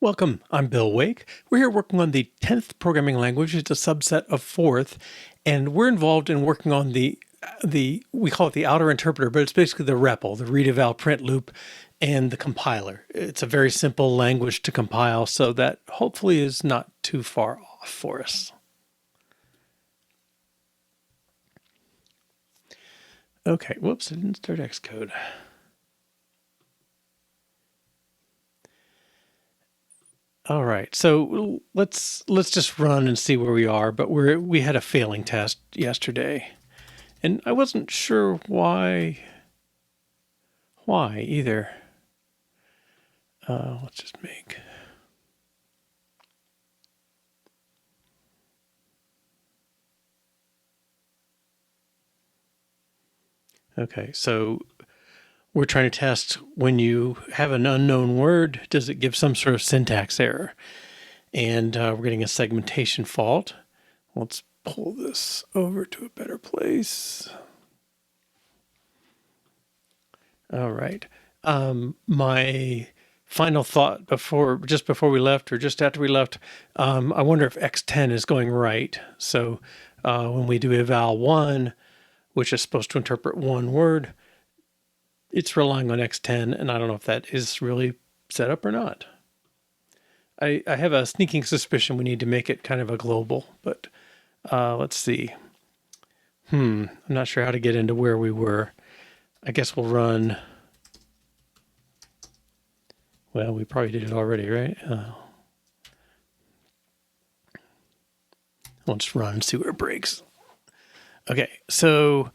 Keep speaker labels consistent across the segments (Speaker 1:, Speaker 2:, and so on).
Speaker 1: Welcome, I'm Bill Wake. We're here working on the 10th programming language. It's a subset of 4th, and we're involved in working on we call it the outer interpreter, but it's basically the REPL, the read eval print loop, and the compiler. It's a very simple language to compile, so that hopefully is not too far off for us. Okay, whoops, I didn't start Xcode. All right, so let's just run and see where we are. But we had a failing test yesterday, and I wasn't sure why either. Let's just make. Okay, so we're trying to test when you have an unknown word, does it give some sort of syntax error? And we're getting a segmentation fault. Let's pull this over to a better place. All right. My final thought just before we left, or just after we left, I wonder if X10 is going right. So when we do eval 1, which is supposed to interpret one word, it's relying on X10, and I don't know if that is really set up or not. I have a sneaking suspicion we need to make it kind of a global, but let's see. I'm not sure how to get into where we were. I guess we'll run. Well, we probably did it already, right? Let's run and see where it breaks. Okay, so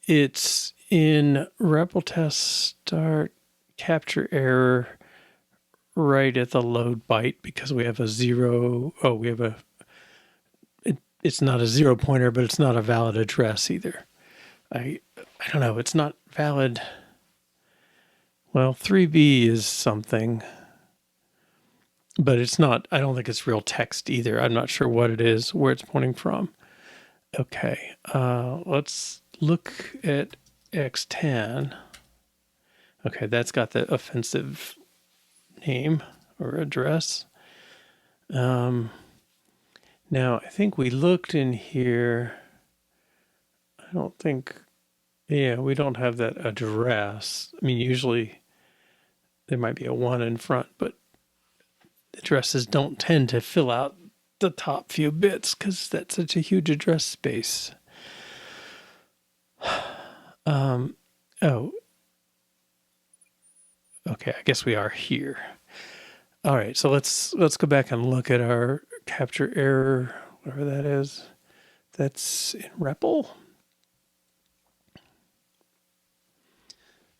Speaker 1: it's in REPL test start capture error right at the load byte because we have a 0. Oh, we have it's not a 0 pointer, but it's not a valid address either. I don't know. It's not valid. Well, 3B is something, but it's not. I don't think it's real text either. I'm not sure what it is, where it's pointing from. Okay, let's look at X10. Okay, that's got the offensive name or address. Now, I think we looked in here. I don't think, yeah, we don't have that address. I mean, usually there might be a 1 in front, but addresses don't tend to fill out the top few bits because that's such a huge address space. Oh, okay, I guess we are here. All right, so let's go back and look at our capture error, whatever that is. That's in REPL.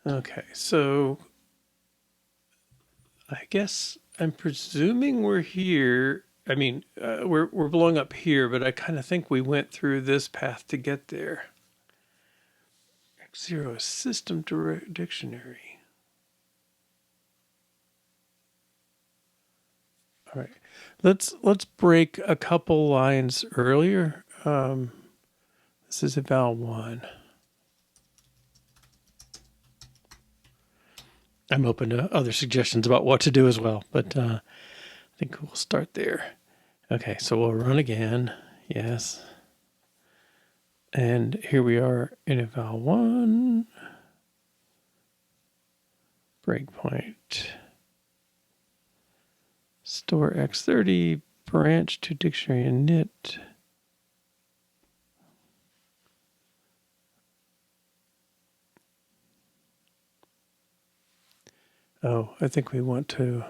Speaker 1: Okay, so I guess I'm presuming we're here. I mean, we're blowing up here, but I kind of think we went through this path to get there. X0 is system dictionary. All right, let's break a couple lines earlier. This is eval 1. I'm open to other suggestions about what to do as well, but I think we'll start there. Okay, so we'll run again. Yes. And here we are in eval 1. Breakpoint. Store X30, branch to dictionary init. Oh, I think we want to.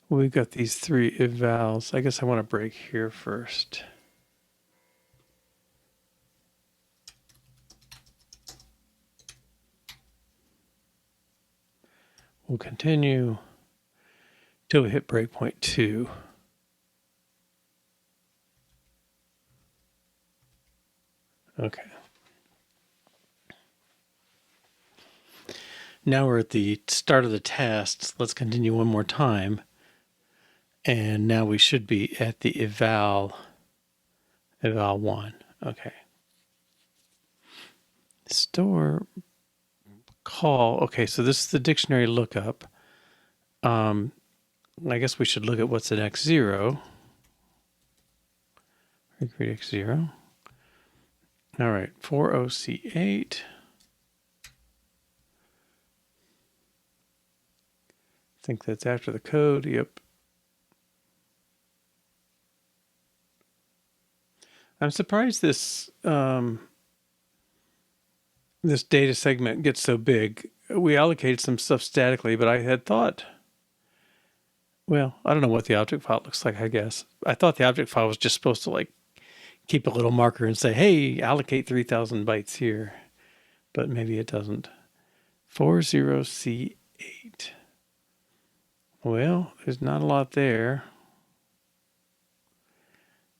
Speaker 1: We've got these 3 evals. I guess I want to break here first. We'll continue till we hit breakpoint 2. Okay. Now we're at the start of the test. Let's continue one more time. And now we should be at the eval 1. Okay. store call. Okay, so this is the dictionary lookup. I guess we should look at what's in X0. Recreate X0. All right, 40C8. I think that's after the code. Yep. I'm surprised this this data segment gets so big. We allocated some stuff statically, but I had thought, well, I don't know what the object file looks like, I guess. I thought the object file was just supposed to like keep a little marker and say, hey, allocate 3,000 bytes here. But maybe it doesn't. 40C8. Well, there's not a lot there.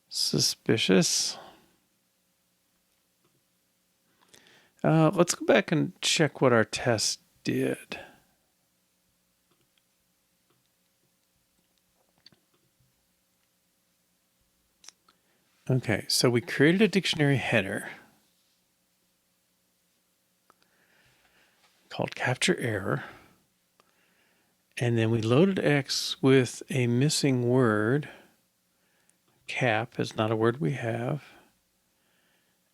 Speaker 1: Suspicious. Let's go back and check what our test did. Okay, so we created a dictionary header called capture error. And then we loaded X with a missing word. Cap is not a word we have.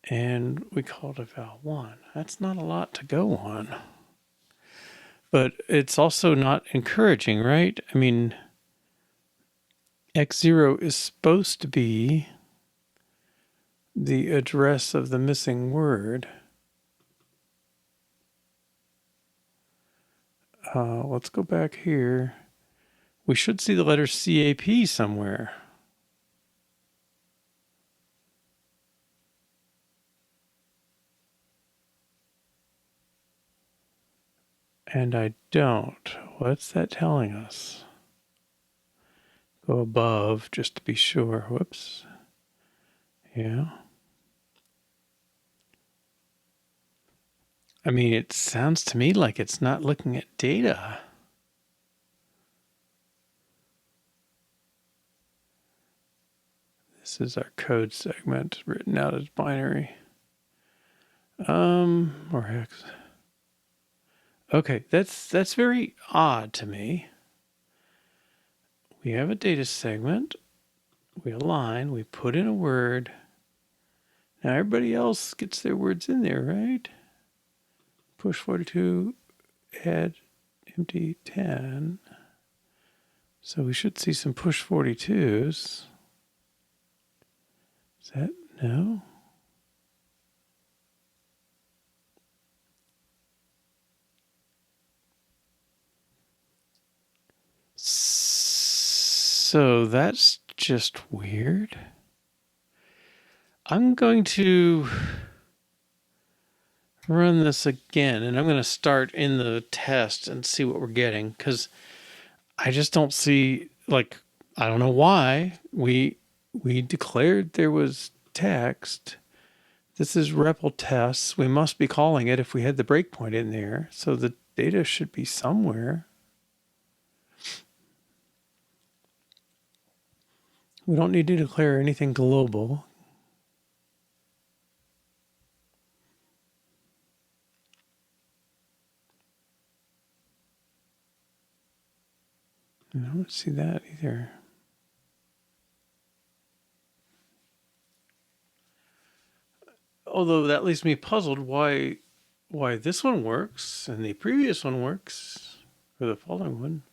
Speaker 1: And we called it val1. That's not a lot to go on. But it's also not encouraging, right? I mean, X0 is supposed to be the address of the missing word. Let's go back here. We should see the letter CAP somewhere. And I don't. What's that telling us? Go above just to be sure. Whoops. Yeah. I mean, it sounds to me like it's not looking at data. This is our code segment written out as binary. Or hex. Okay, that's very odd to me. We have a data segment. We align. We put in a word. Now everybody else gets their words in there, right? Push 42, add empty 10. So we should see some push 42s. Is that no? So that's just weird. I'm going to run this again, and I'm going to start in the test and see what we're getting, because I just don't see, like, I don't know why we declared there was text. This is REPL tests. We must be calling it if we had the breakpoint in there. So the data should be somewhere. We don't need to declare anything global. I don't see that either. Although that leaves me puzzled why this one works and the previous one works, or the following one.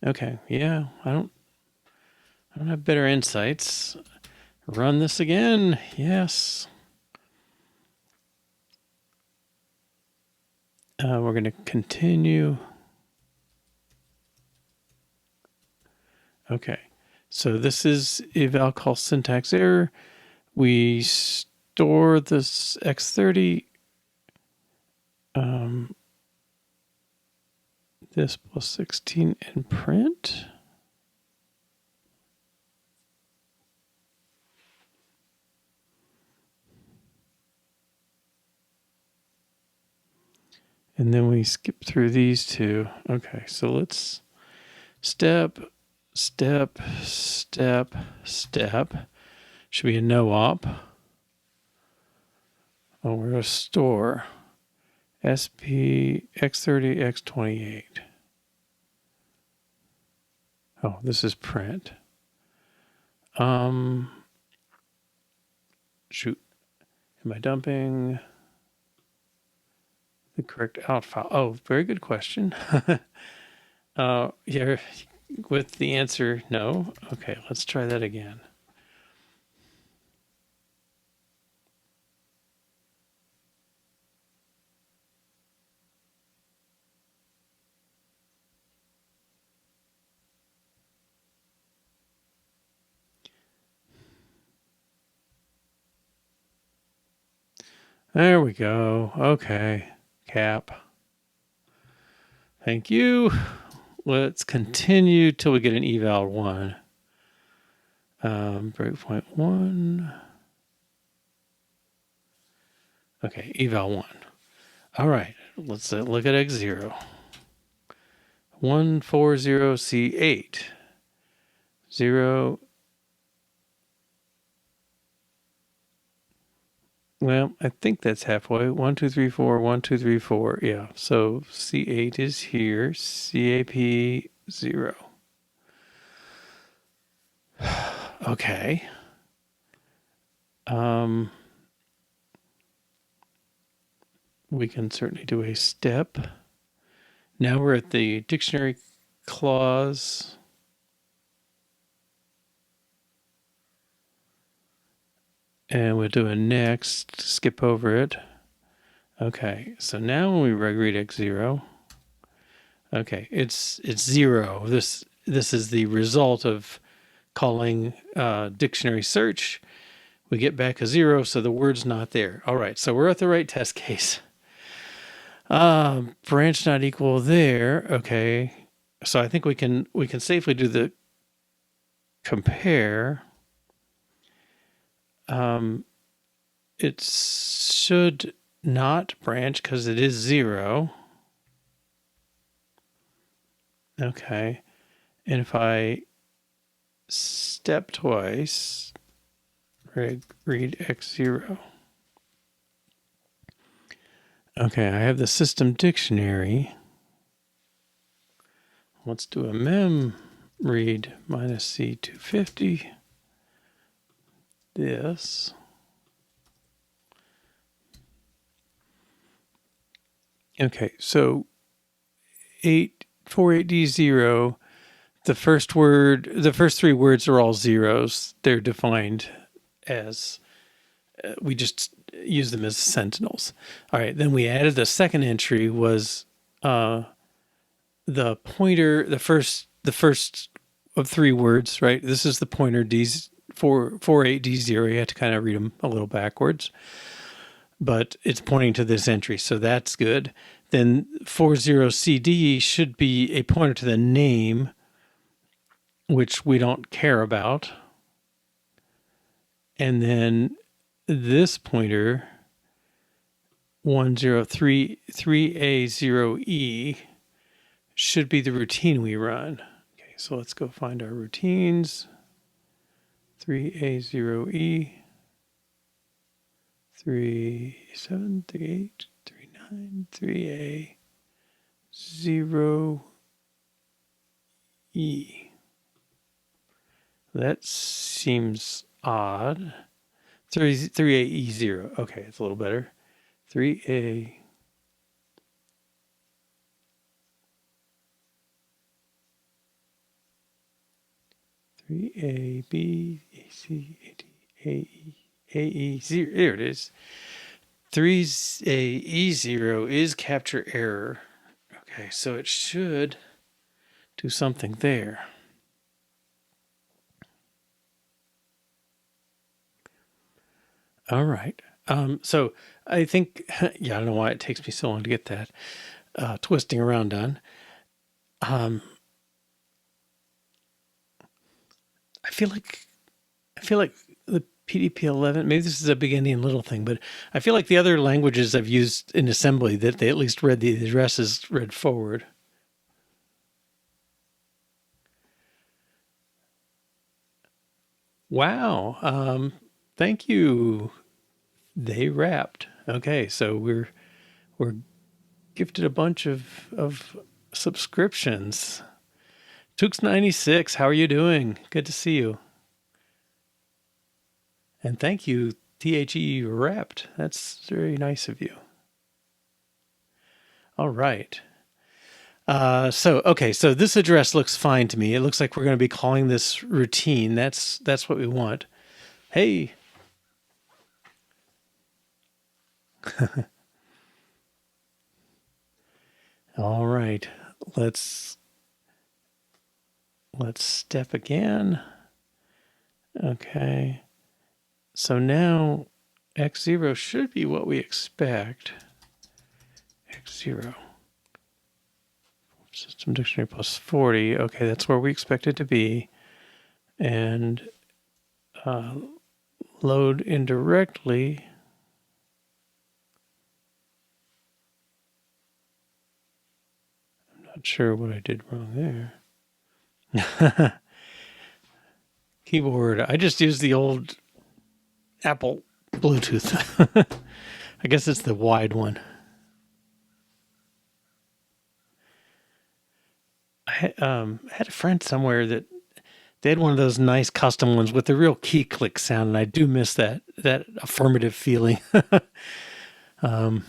Speaker 1: Okay, yeah, I don't have better insights. Run this again. Yes. We're going to continue. Okay, so this is eval call syntax error. We store this X30. This plus 16 and print. And then we skip through these two. Okay, so let's step step, step, step. Should be a no op. Oh, we're going to store SP X30, X28. Oh, this is print. Shoot. Am I dumping the correct out file? Oh, very good question. Yeah, with the answer no. Okay, let's try that again. There we go. Okay, cap. Thank you. Let's continue till we get an eval 1. Breakpoint 1. Okay, eval 1. All right, let's look at X0. 140C8. 0. Well, I think that's halfway. 1, 2, 3, 4, 1, 2, 3, 4. Yeah, so C8 is here. CAP 0. Okay. We can certainly do a step. Now we're at the dictionary clause. And we'll do a next, skip over it. Okay, so now when we read X0, okay, it's 0. This is the result of calling dictionary search. We get back a 0, so the word's not there. All right, so we're at the right test case. Branch not equal there. Okay, so I think we can safely do the compare. It should not branch because it is 0. Okay, and if I step twice, read X0. Okay, I have the system dictionary. Let's do a mem read minus C250. This. Okay, so 48D0, the first 3 words are all zeros. They're defined as, we just use them as sentinels. All right, then we added the second entry was the pointer, the first of 3 words, right? This is the pointer D's 48D0. You have to kind of read them a little backwards, but it's pointing to this entry, so that's good. Then 40CD should be a pointer to the name, which we don't care about. And then this pointer, 1033A0E, should be the routine we run. Okay, so let's go find our routines. 3A0E, 37, 38, 39, 3A0E. That seems odd. 3AE0. Okay, it's a little better. 3A. A B A C A D A E A E 0. There it is. 3AE0 is capture error. Okay, so it should do something there. All right. So I think, yeah, I don't know why it takes me so long to get that twisting around done. I feel like the PDP-11, maybe this is a big Indian little thing, but I feel like the other languages I've used in assembly that they at least read the addresses read forward. Wow. Thank you. They wrapped. Okay, so we're gifted a bunch of subscriptions. Tooks96, how are you doing? Good to see you. And thank you, THE Wrapped. That's very nice of you. All right. So this address looks fine to me. It looks like we're going to be calling this routine. That's what we want. Hey. All right. Let's step again. Okay. So now x0 should be what we expect. x0. System dictionary plus 40. Okay, that's where we expect it to be. And load indirectly. I'm not sure what I did wrong there. Keyboard. I just used the old Apple Bluetooth. I guess it's the wide one. I had a friend somewhere that they had one of those nice custom ones with the real key click sound, and I do miss that affirmative feeling. All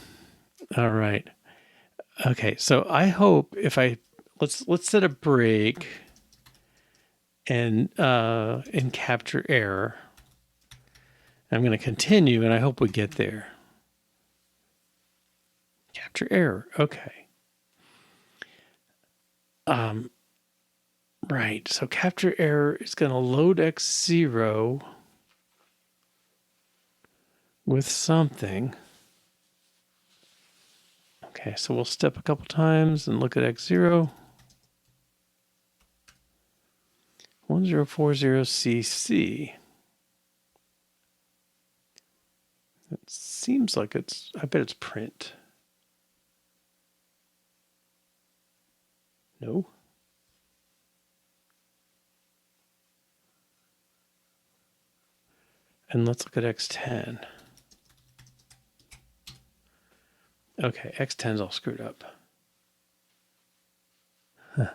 Speaker 1: right. Okay, so I hope if let's set a break and capture error. I'm going to continue, and I hope we get there. Capture error. Okay. Right. So capture error is going to load x0 with something. Okay, so we'll step a couple times and look at x0. 1040cc. It seems like I bet it's print. No. And let's look at x10. Okay, x10's all screwed up. Huh.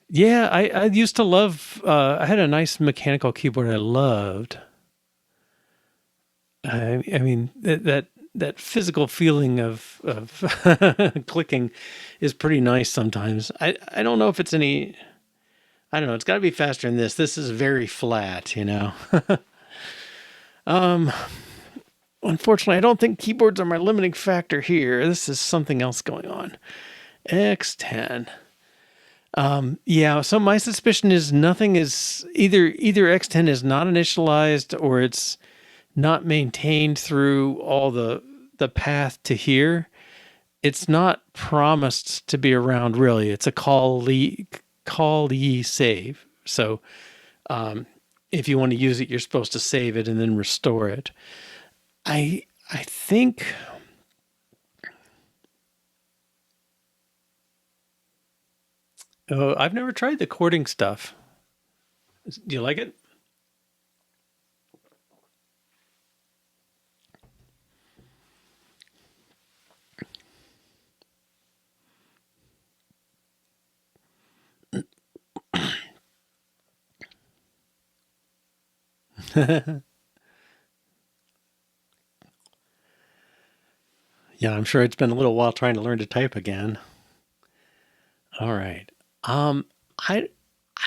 Speaker 1: Yeah, I used to love, I had a nice mechanical keyboard I loved. I mean, that physical feeling of clicking is pretty nice sometimes. I don't know if it's any, I don't know, it's got to be faster than this. This is very flat, you know. Unfortunately, I don't think keyboards are my limiting factor here. This is something else going on. X10. Yeah, so my suspicion is nothing is either X10 is not initialized or it's not maintained through all the path to here. It's not promised to be around really. It's a call ye save. So if you want to use it, you're supposed to save it and then restore it. I think I've never tried the chording stuff. Do you like it? Yeah, I'm sure it's been a little while trying to learn to type again. All right. Um, I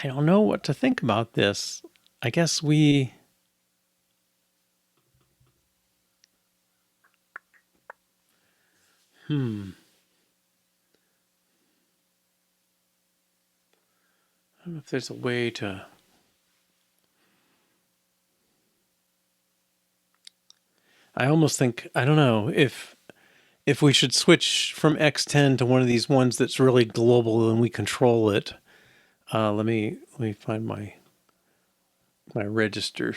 Speaker 1: I don't know what to think about this. I guess we. I don't know if there's a way to. I almost think I don't know if we should switch from X10 to one of these ones that's really global and we control it. Let me find my register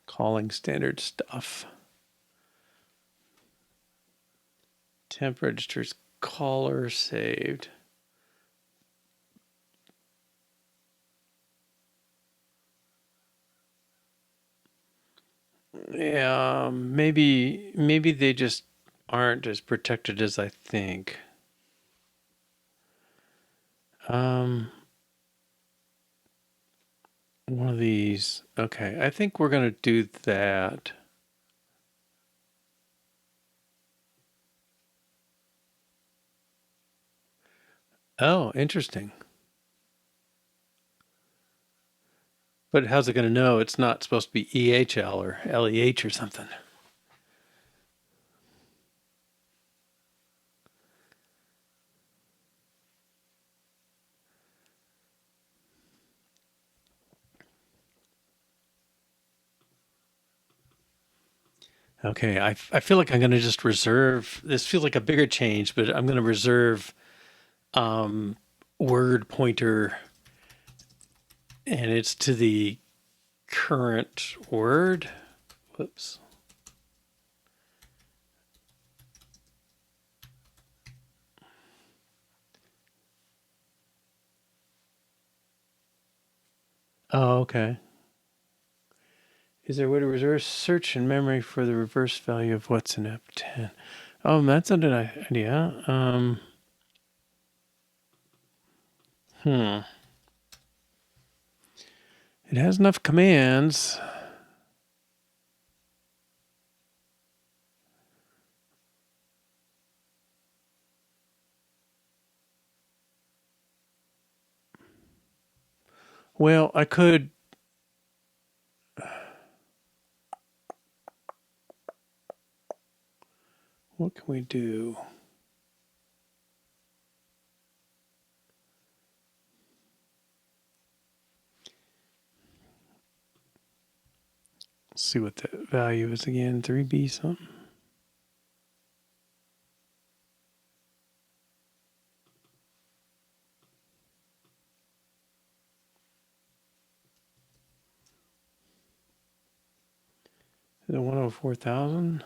Speaker 1: calling standard stuff. Temp registers caller saved. Yeah, maybe they just aren't as protected as I think. Um, one of these. Okay, I think we're gonna do that. Oh, interesting. But how's it gonna know it's not supposed to be EHL or LEH or something? Okay, I feel like I'm gonna just reserve. This feels like a bigger change, but I'm gonna reserve um, word pointer, and it's to the current word. Whoops. Oh, okay. Is there a way to reverse search in memory for the reverse value of what's in F10? Oh, that's not an idea. Hmm. It has enough commands. Well, I could. What can we do? Let's see what the value is again. 3B something. Is it 104,000?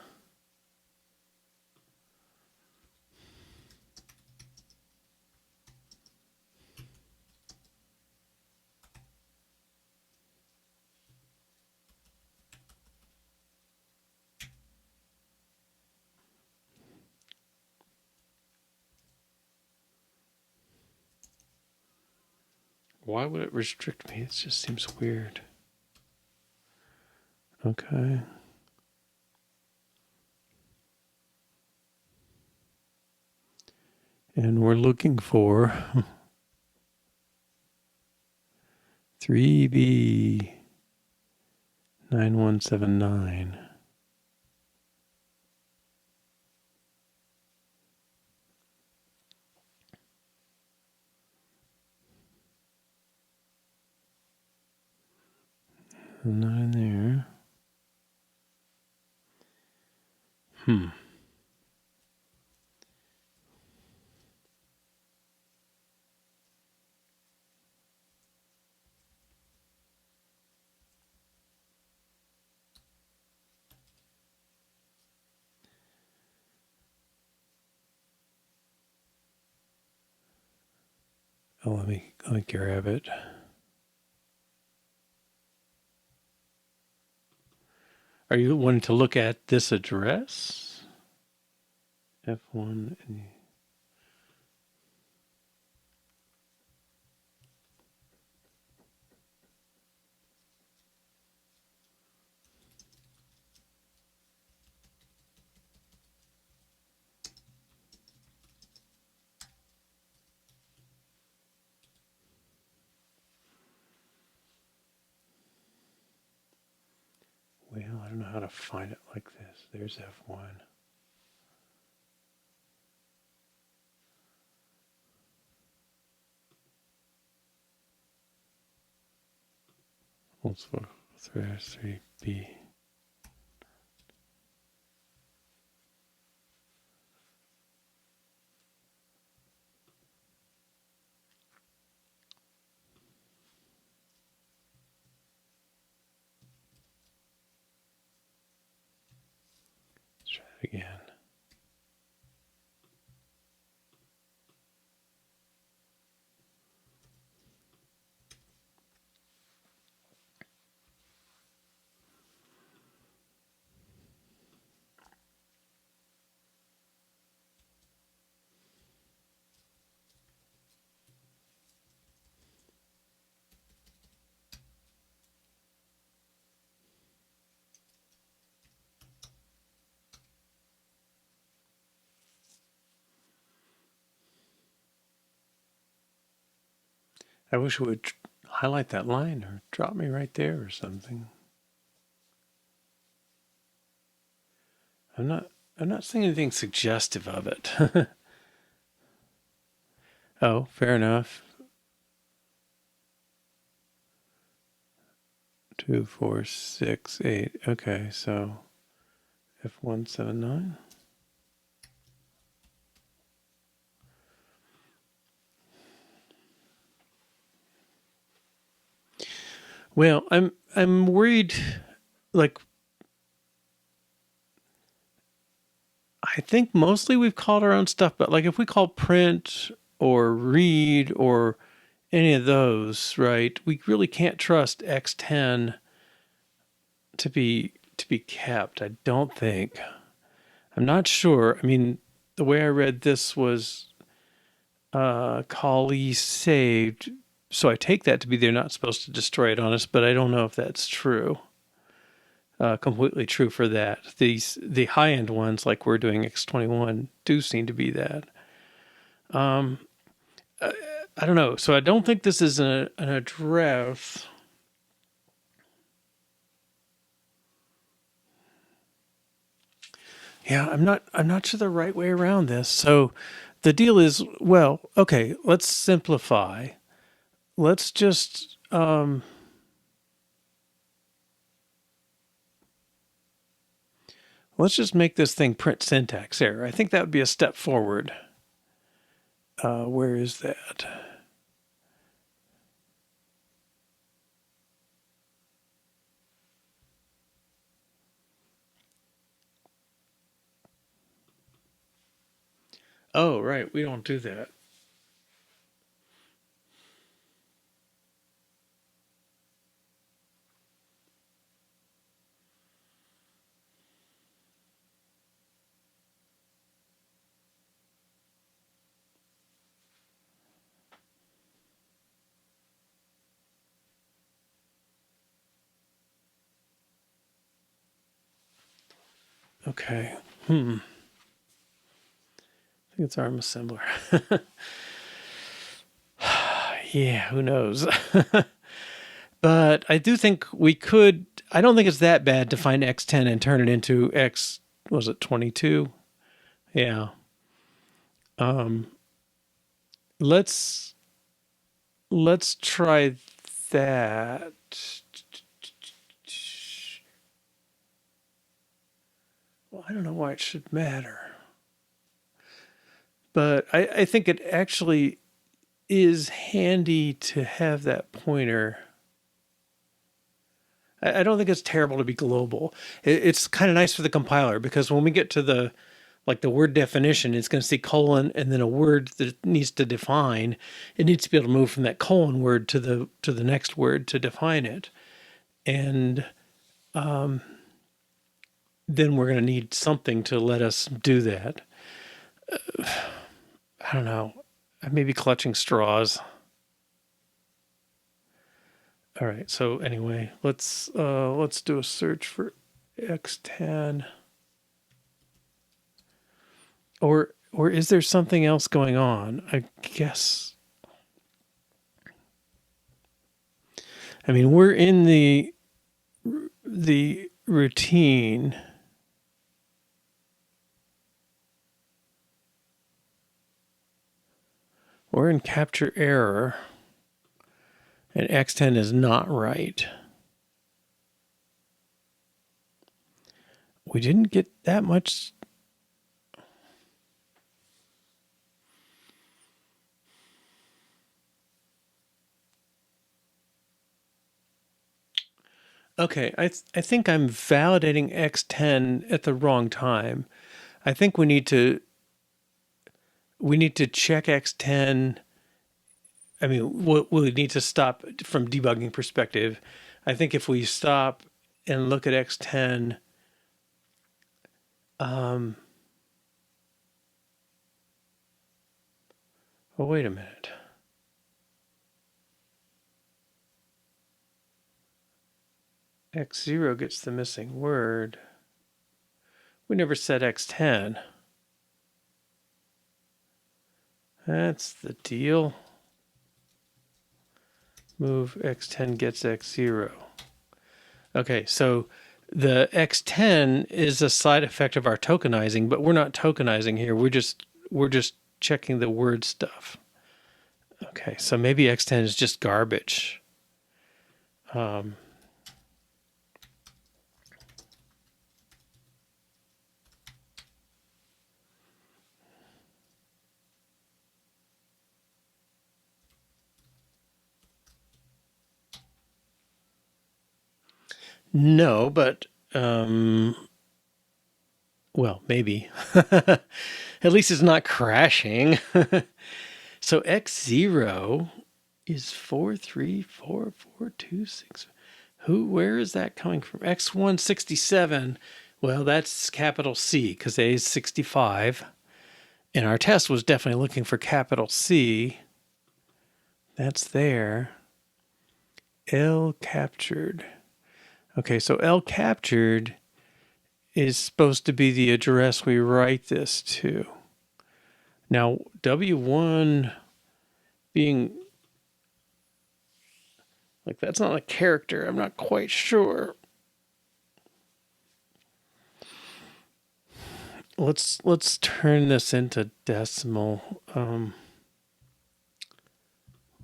Speaker 1: Why would it restrict me? It just seems weird. Okay. And we're looking for 3B 9179. Not in there. Hmm. Oh, let me grab it. Are you wanting to look at this address? F1. Well, I don't know how to find it like this. There's F1. Let's go 3B. Let's try it again. I wish it would highlight that line or drop me right there or something. I'm not seeing anything suggestive of it. Oh, fair enough. 2, 4, 6, 8. Okay, so F179. Well, I'm worried. Like, I think mostly we've called our own stuff, but like if we call print or read or any of those, right? We really can't trust X10 to be kept. I don't think. I'm not sure. I mean, the way I read this was callee saved, so I take that to be they're not supposed to destroy it on us, but I don't know if that's true. Completely true for that. The high end ones, like we're doing X21, do seem to be that. I don't know. So I don't think this is an address. Yeah, I'm not sure the right way around this. So the deal is, well, okay, let's simplify. Let's just make this thing print syntax error. I think that would be a step forward. Where is that? Oh, right. We don't do that. Okay. I think it's ARM assembler. Yeah, who knows? But I do think we could. I don't think it's that bad to find X10 and turn it into X. Was it 22? Yeah. Let's try that. Well, I don't know why it should matter, but I think it actually is handy to have that pointer. I don't think it's terrible to be global. It's kind of nice for the compiler because when we get to the word definition, it's going to see colon and then a word that it needs to define. It needs to be able to move from that colon word to the next word to define it, and then we're going to need something to let us do that. I don't know. I may be clutching straws. All right. So anyway, let's do a search for X10. Or is there something else going on? I guess. I mean, we're in the routine. We're in capture error. And X10 is not right. We didn't get that much. Okay, I think I'm validating X10 at the wrong time. I think we need to check X10. I mean, we'll need to stop from debugging perspective. I think if we stop and look at X10, oh, wait a minute. X0 gets the missing word. We never said X10. That's the deal. Move x10 gets x0. Okay, so the x10 is a side effect of our tokenizing, but we're not tokenizing here. We're just checking the word stuff. Okay, so maybe x10 is just garbage. No, but well, maybe. At least it's not crashing. So x0 is 4344266. Where is that coming from? X167. Well, that's capital C because A is 65. And our test was definitely looking for capital C. That's there. L captured. Okay, so L captured is supposed to be the address we write this to. Now, W1 being like, that's not a character. I'm not quite sure. Let's turn this into decimal.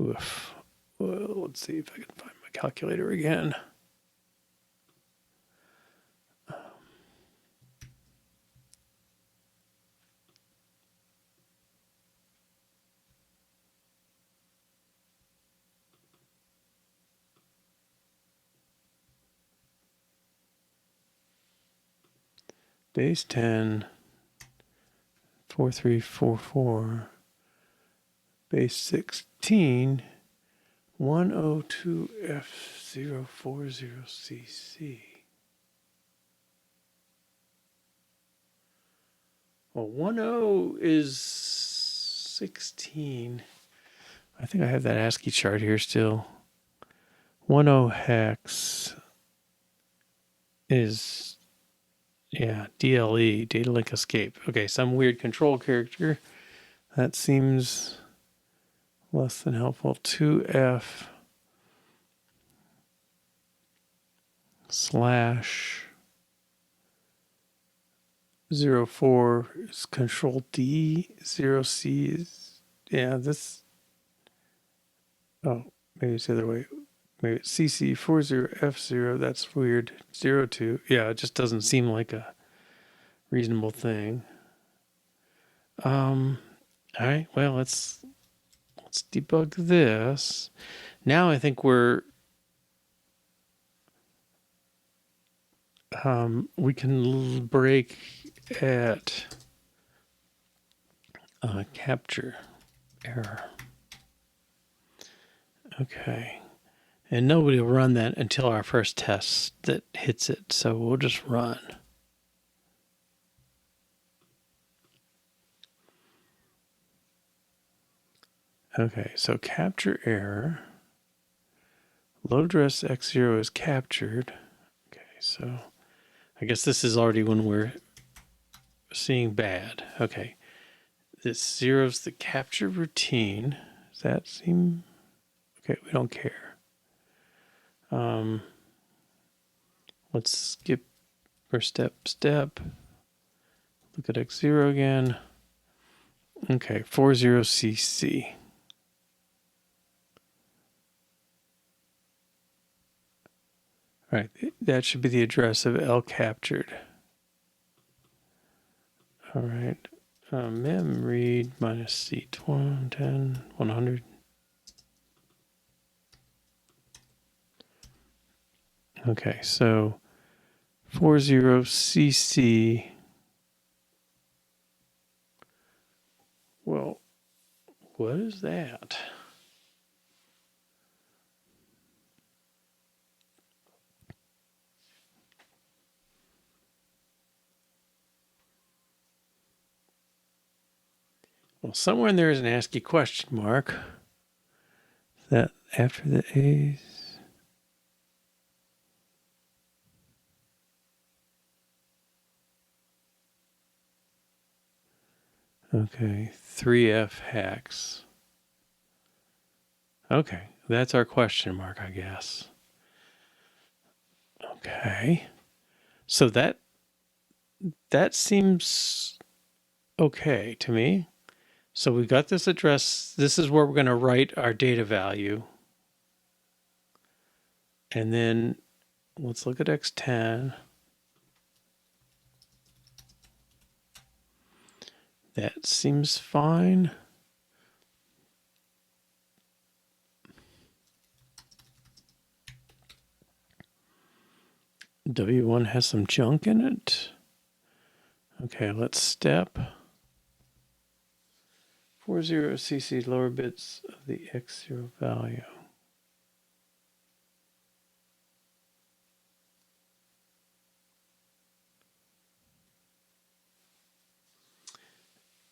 Speaker 1: Oof. Well, let's see if I can find my calculator again. Base 10, 4344, base 16, 102F040CC. Well, 10 is 16. I think I have that ASCII chart here still. 10 hex is, yeah, DLE, data link escape. Okay, some weird control character. That seems less than helpful. 2F slash 04 is control D. 0C is, yeah, this, oh, maybe it's the other way. Maybe it's CC40F0. That's weird. 02. Yeah, it just doesn't seem like a reasonable thing. All right. Well, let's debug this. Now I think we can break at capture error. Okay. And nobody will run that until our first test that hits it. So we'll just run. Okay, so capture error. Load address X0 is captured. Okay, so I guess this is already when we're seeing bad. Okay, this zero's the capture routine. Does that seem okay? We don't care. Let's skip or step. Look at X0 again. Okay, 40CC. All right, that should be the address of L captured. All right, mem read minus C 10, 100. Okay, so 40CC. Well, what is that? Well, somewhere in there is an ASCII question mark. Is that after the A's? Okay, 3F hacks. Okay, That's our question mark, I guess. Okay. So that seems okay to me. So we got this address. This is where we're going to write our data value. And then let's look at X10. That seems fine. W1 has some junk in it. Okay, let's step 40cc lower bits of the X0 value.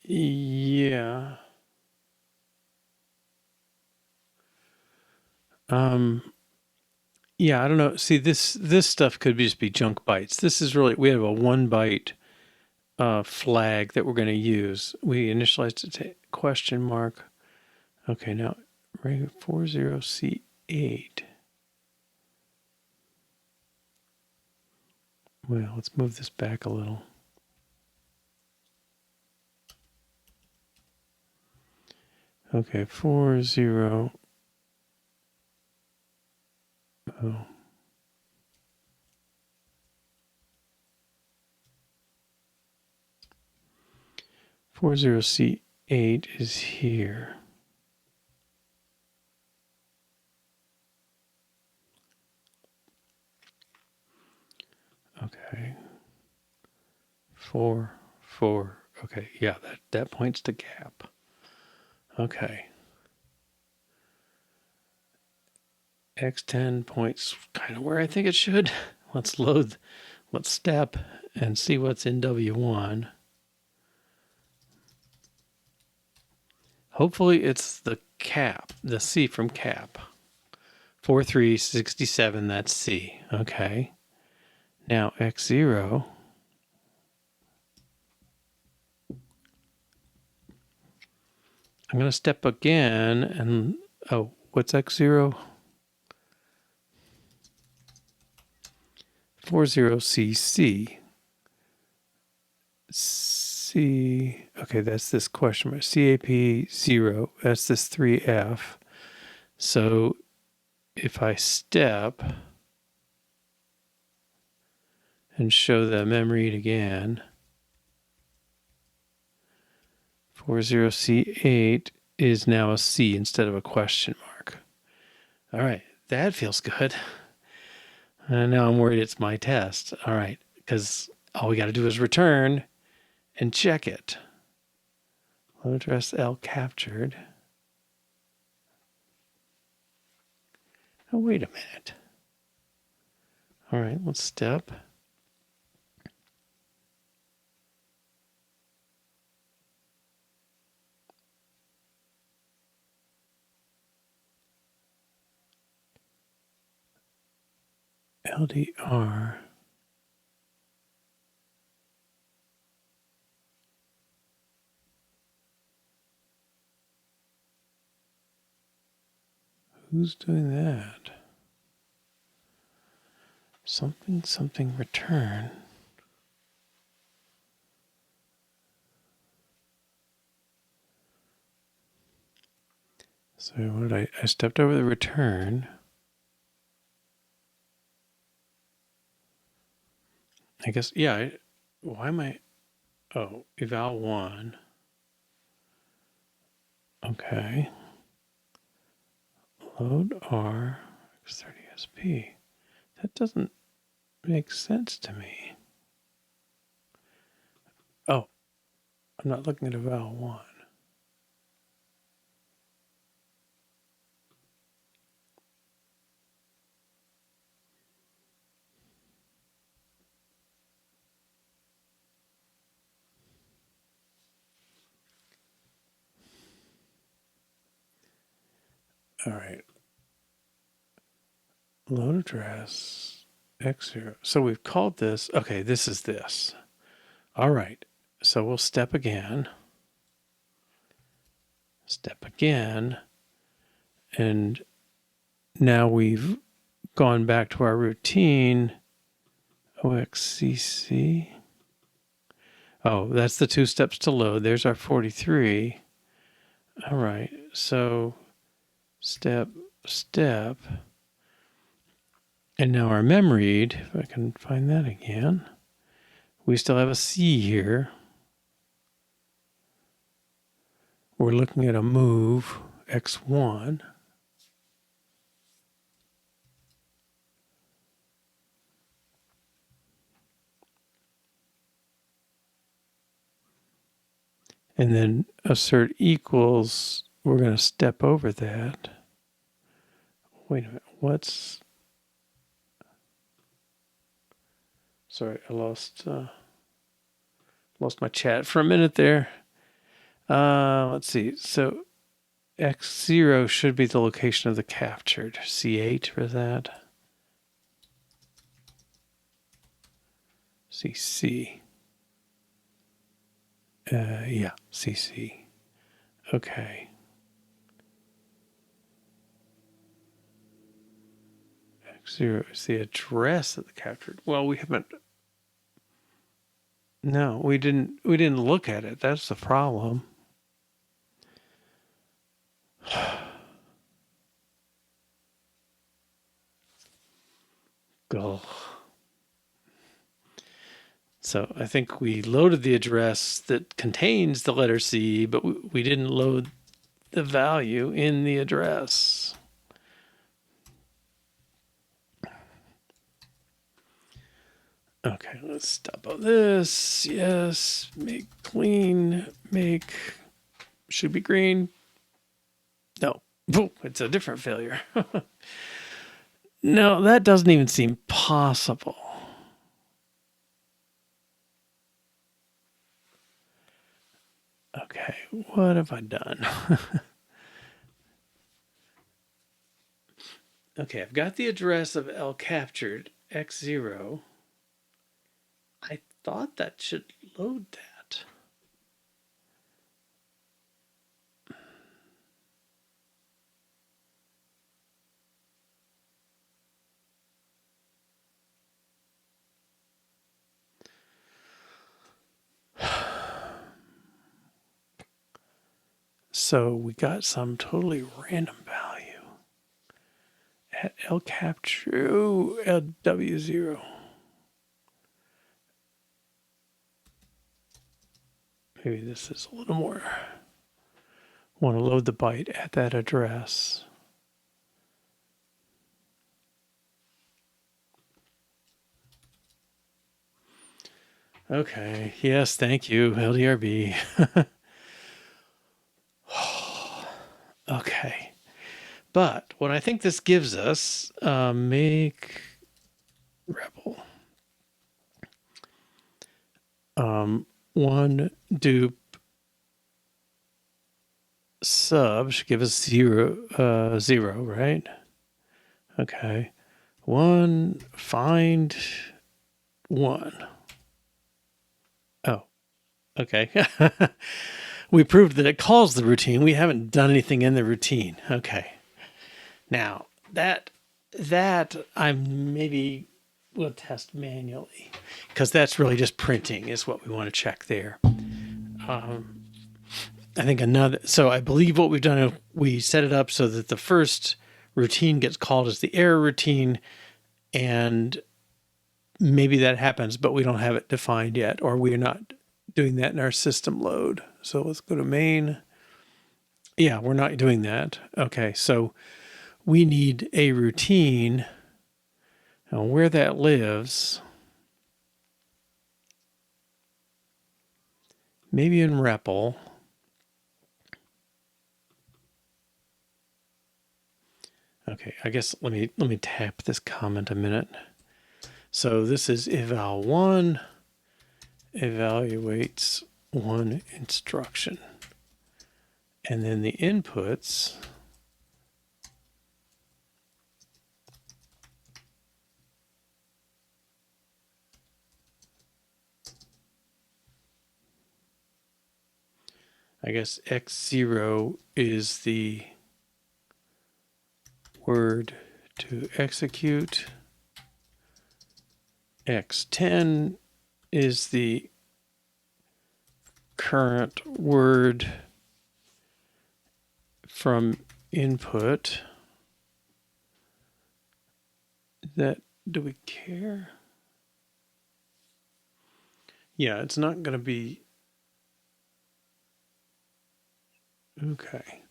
Speaker 1: Yeah. Yeah, I don't know. See, this stuff could just be junk bytes. This is really, we have a 1 byte flag that we're going to use. We initialized it to question mark. Okay, now 40C8. Well, let's move this back a little. Okay, 40. Oh. 40C8 is here. Okay. 4, 4. Okay, yeah, that points to gap. Okay. X10 points kind of where I think it should. Let's step and see what's in W1. Hopefully it's the cap, the C from cap. 4367, that's C. Okay. Now X0. I'm going to step again and, oh, what's X0? 40CC. C, okay, that's this question mark. CAP 0, that's this 3F. So if I step and show the mem-read again, 40C8 is now a C instead of a question mark. All right, that feels good. And now I'm worried it's my test. All right, because all we got to do is return and check it. Load address L captured. Oh, wait a minute. All right, let's step. LDR. Who's doing that? Something return. So what did I stepped over the return. I guess, yeah, why am I, oh, eval 1. Okay. Load R X30SP. That doesn't make sense to me. Oh, I'm not looking at eval 1. All right. Load address X0. So we've called this, okay, this is this. All right. So we'll step again. Step again. And now we've gone back to our routine. OXCC. Oh, that's the 2 steps to load. There's our 43. All right. So step. And now our memread, if I can find that again, we still have a C here. We're looking at a move X1. And then assert equals, we're going to step over that. Wait a minute, what's... Sorry, I lost my chat for a minute there. Let's see, so X0 should be the location of the captured. C8 for that. CC. Yeah, CC. Okay. X0 is the address of the captured. Well, we haven't. No, we didn't look at it. That's the problem. Go. So I think we loaded the address that contains the letter C, but we didn't load the value in the address. Okay, let's stop on this. Yes, make clean, make, should be green. No, it's a different failure. No, that doesn't even seem possible. Okay, what have I done? Okay, I've got the address of L captured, X0. I thought that should load that. So we got some totally random value at L capture W0. Maybe this is a little more. Want to load the byte at that address. Okay. Yes, thank you, LDRB. Okay. But what I think this gives us, make rebel. One dupe sub should give us 0, 0, right? Okay. One find 1. Oh, okay. We proved that it calls the routine. We haven't done anything in the routine. Okay. Now that I'm maybe we'll test manually because that's really just printing is what we want to check there. I think so I believe what we've done, we set it up so that the first routine gets called as the error routine, and maybe that happens, but we don't have it defined yet, or we're not doing that in our system load. So let's go to main. Yeah, we're not doing that. Okay, so we need a routine. Now where that lives, maybe in REPL. Okay, I guess let me tap this comment a minute. So this is eval1 evaluates one instruction. And then the inputs I guess X0 is the word to execute. X10 is the current word from input. Do we care? Yeah, it's not going to be, okay,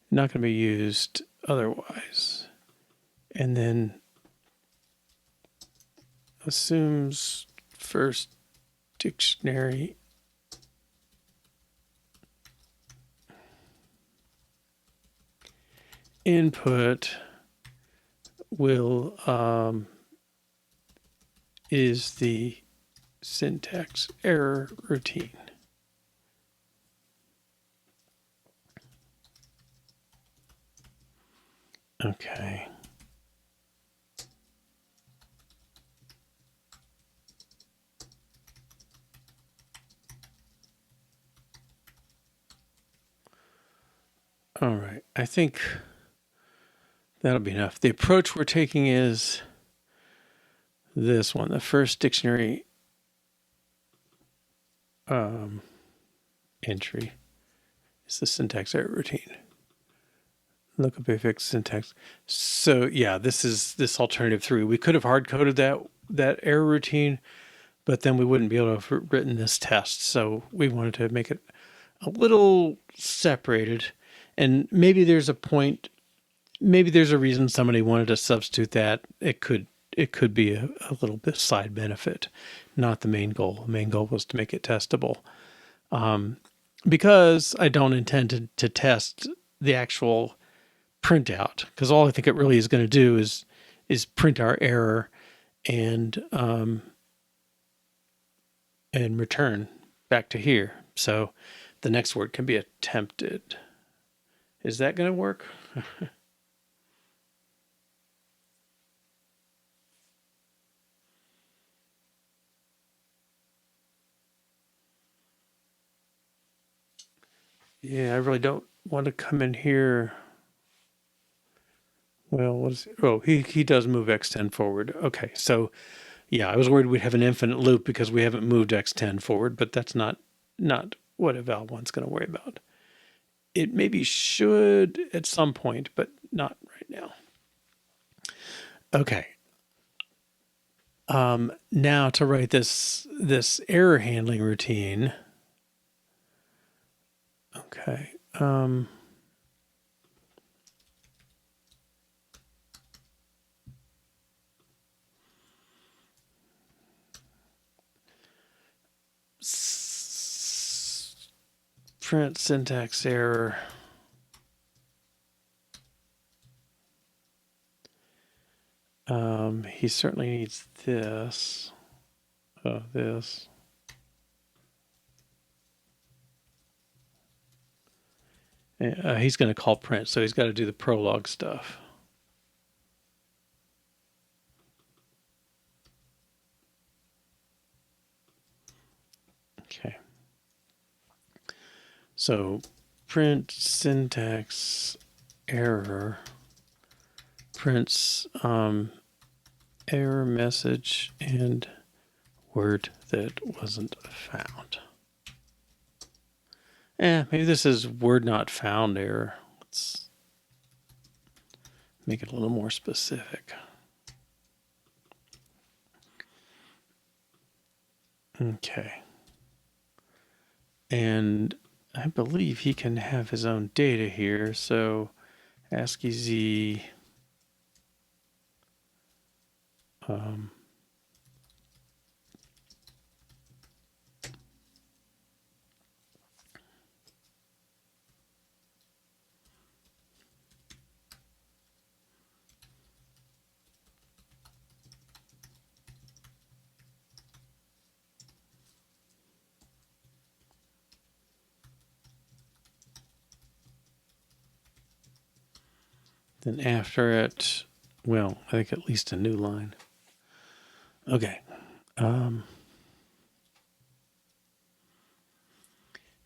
Speaker 1: not going to be used otherwise. And then assumes first dictionary input will is the syntax error routine. Okay. All right. I think that'll be enough. The approach we're taking is this one. The first dictionary entry is the syntax error routine. Lookup affix syntax. So yeah, this is this alternative 3. We could have hard coded that error routine, but then we wouldn't be able to have written this test. So we wanted to make it a little separated, and maybe there's a point, maybe there's a reason somebody wanted to substitute that. It could be a little bit side benefit, not the main goal. The main goal was to make it testable. Because I don't intend to test the actual printout, because all I think it really is going to do is print our error and return back to here. So the next word can be attempted. Is that going to work? Yeah, I really don't want to come in here. Well, what is it? Oh, he does move X10 forward. Okay, so yeah, I was worried we'd have an infinite loop because we haven't moved X10 forward, but that's not what eval1's going to worry about. It maybe should at some point, but not right now. Okay. Now to write this error handling routine. Okay. Print syntax error. He certainly needs this. This. He's going to call print, so he's got to do the prologue stuff. Okay. So print syntax error prints error message and word that wasn't found. Maybe this is word not found error. Let's make it a little more specific. Okay. And I believe he can have his own data here. So ASCII Z. Then after it, well, I think at least a new line. Okay. And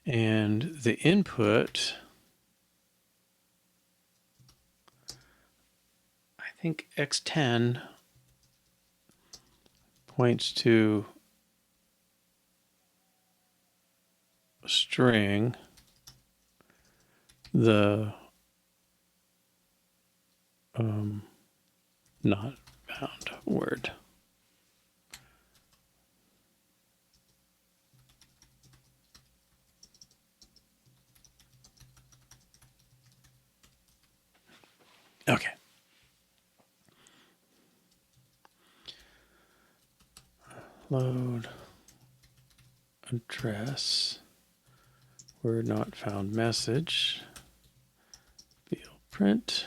Speaker 1: the input, I think x10 points to a string, the not bound word. Okay. Load address word not found message. Field print.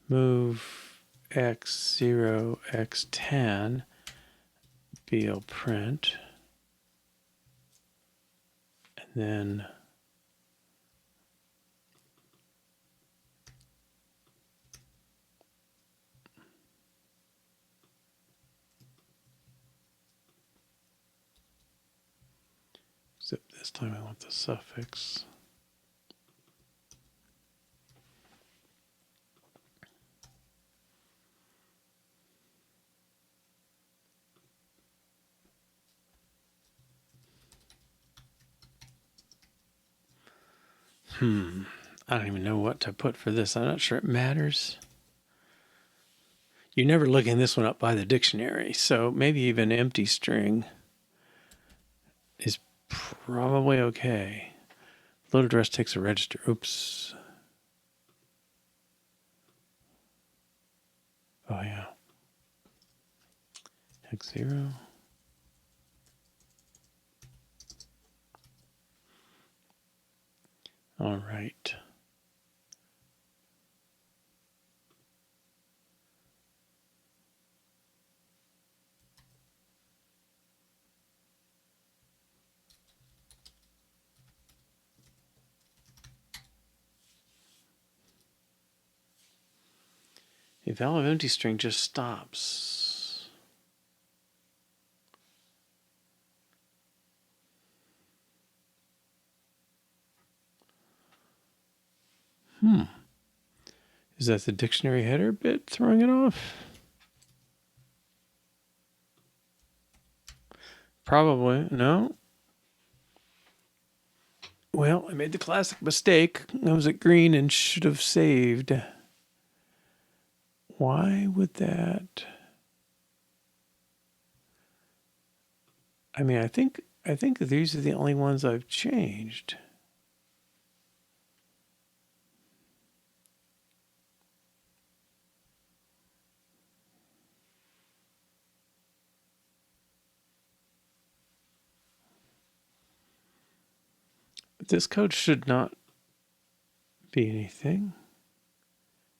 Speaker 1: Move x0, x10, field print, and then except this time I want the suffix. I don't even know what to put for this. I'm not sure it matters. You're never looking this one up by the dictionary, so maybe even empty string is probably okay. Load address takes a register. Oops. Oh, yeah. X0. All right. A valid empty string just stops. Is that the dictionary header bit throwing it off? Probably. No. Well, I made the classic mistake. I was at green and should have saved. Why would that? I mean, I think these are the only ones I've changed. This code should not be anything.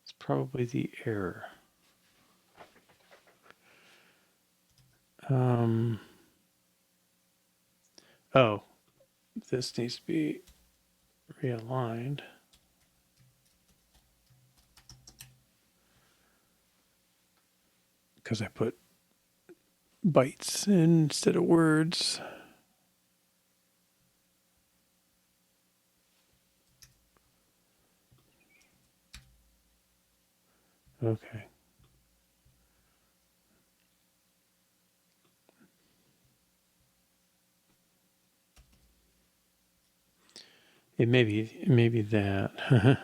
Speaker 1: It's probably the error. Oh, this needs to be realigned. Because I put bytes instead of words. Okay. It may be that.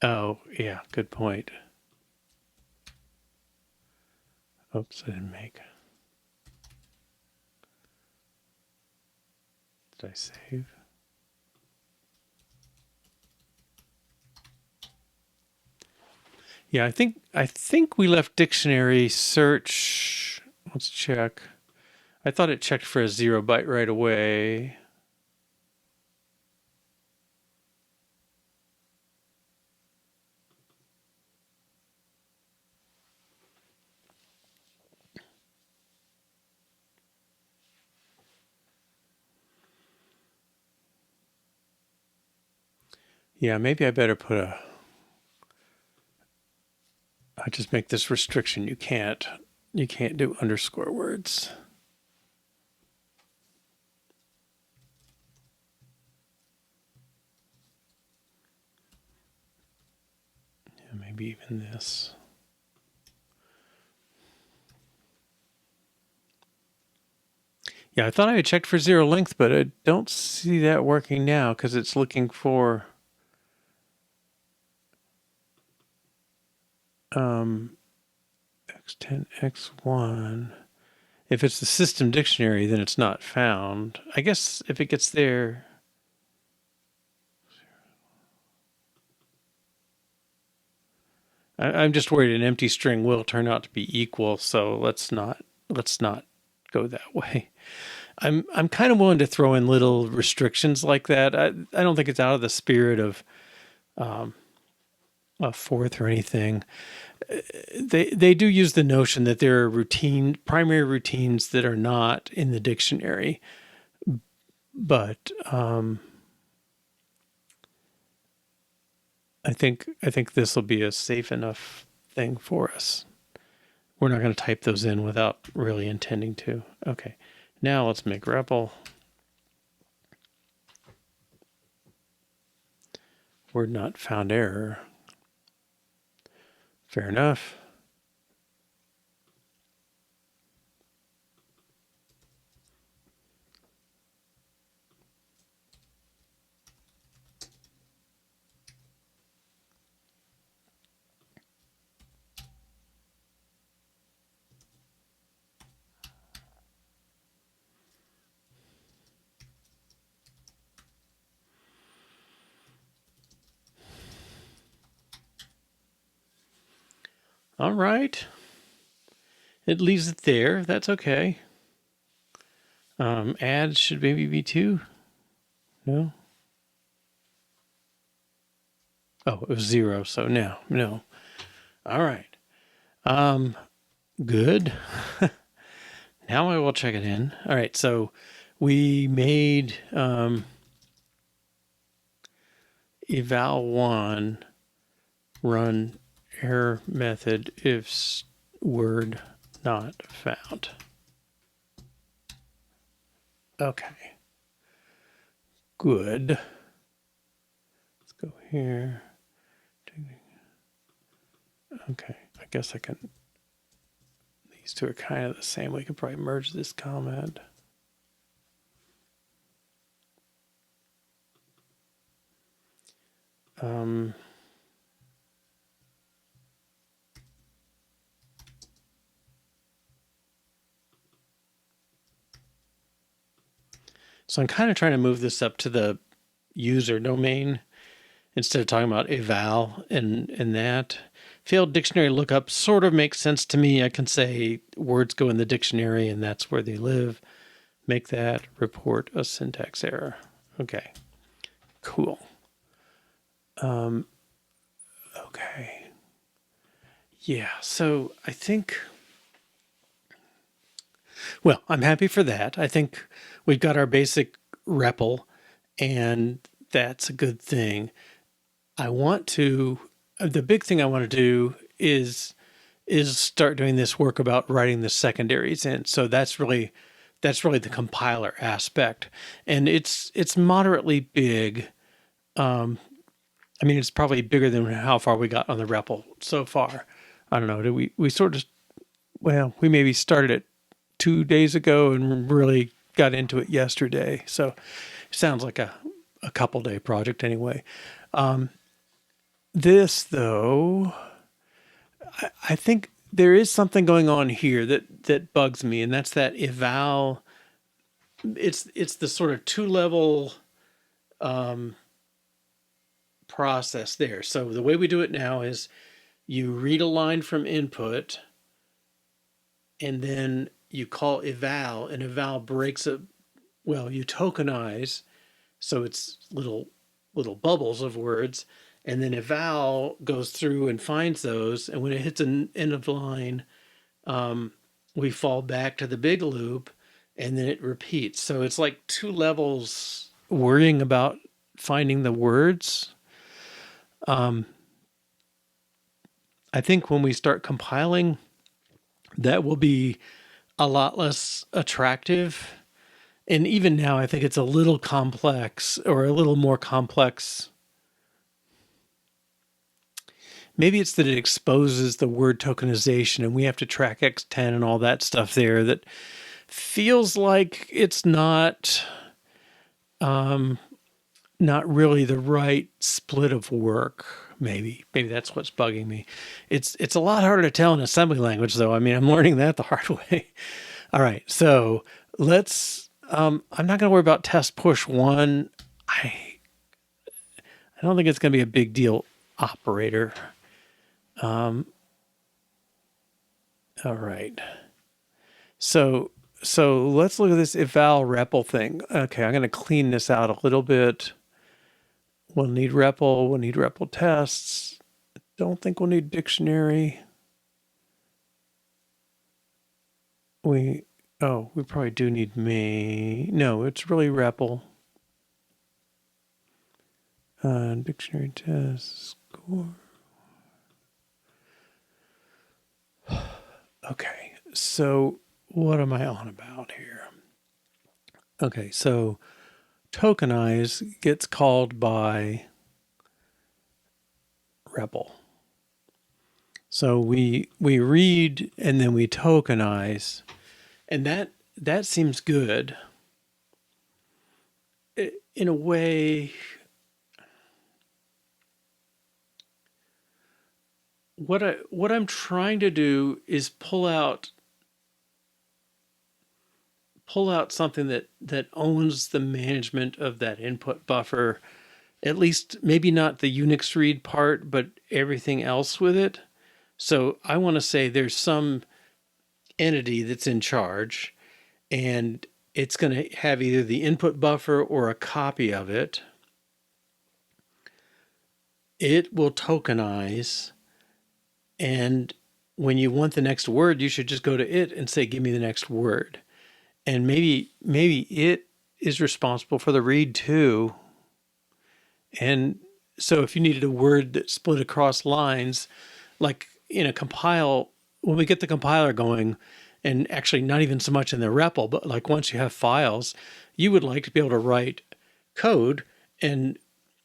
Speaker 1: Oh, yeah, good point. Oops, I didn't make. Did I save? Yeah, I think we left dictionary search. Let's check. I thought it checked for a 0 byte right away. Yeah, maybe I better put a I just make this restriction. You can't do underscore words. Yeah, maybe even this. Yeah, I thought I had checked for zero length, but I don't see that working now because it's looking for x10, x1. If it's the system dictionary, then it's not found. I guess if it gets there, I'm just worried an empty string will turn out to be equal. So let's not go that way. I'm kind of willing to throw in little restrictions like that. I don't think it's out of the spirit of a fourth or anything. They do use the notion that there are primary routines that are not in the dictionary, but I think this will be a safe enough thing for us. We're not going to type those in without really intending to. Okay, now let's make REPL. Word not found error. Fair enough. All right. It leaves it there. That's okay. Add should maybe be 2. No. Oh, it was 0. So no. All right. Good. Now I will check it in. All right. So we made eval1 run error method if word not found. Okay. Good. Let's go here. Okay. I guess I can. These two are kind of the same. We could probably merge this comment. So I'm kind of trying to move this up to the user domain instead of talking about eval and that. Failed dictionary lookup sort of makes sense to me. I can say words go in the dictionary and that's where they live. Make that report a syntax error. Okay, cool. Okay. Yeah, so I think, well, I'm happy for that. I think we've got our basic REPL, and that's a good thing. The big thing I want to do is start doing this work about writing the secondaries in. So that's really the compiler aspect, and it's moderately big. I mean, it's probably bigger than how far we got on the REPL so far. I don't know. We sort of, well, we maybe started it 2 days ago and really got into it yesterday. So it sounds like a couple day project anyway. This though, I think there is something going on here that bugs me, and that's that eval. It's the sort of 2-level process there. So the way we do it now is you read a line from input, and then you call eval, and eval breaks it. Well, you tokenize, so it's little bubbles of words, and then eval goes through and finds those, and when it hits an end of line, we fall back to the big loop, and then it repeats. So it's like 2 levels worrying about finding the words. I I think when we start compiling, that will be a lot less attractive. And even now, I think it's a little complex, or a little more complex. Maybe it's that it exposes the word tokenization and we have to track X10 and all that stuff there that feels like it's not really the right split of work. Maybe that's what's bugging me. It's a lot harder to tell in assembly language, though. I mean, I'm learning that the hard way. All right, so let's. I'm not going to worry about test push one. I don't think it's going to be a big deal operator. All right. So let's look at this eval REPL thing. Okay, I'm going to clean this out a little bit. We'll need REPL. We'll need REPL tests. Don't think we'll need dictionary. We probably do need main. No, it's really REPL. Dictionary test score. Okay, so what am I on about here? Okay, so tokenize gets called by REPL. So we read and then we tokenize, and that seems good. In a way, what I'm trying to do is pull out something that owns the management of that input buffer, at least maybe not the Unix read part, but everything else with it. So I want to say there's some entity that's in charge, and it's going to have either the input buffer or a copy of it. It will tokenize, and when you want the next word, you should just go to it and say, give me the next word. And maybe it is responsible for the read too. And so if you needed a word that split across lines, like in a compile, when we get the compiler going, and actually not even so much in the REPL, but like once you have files, you would like to be able to write code, and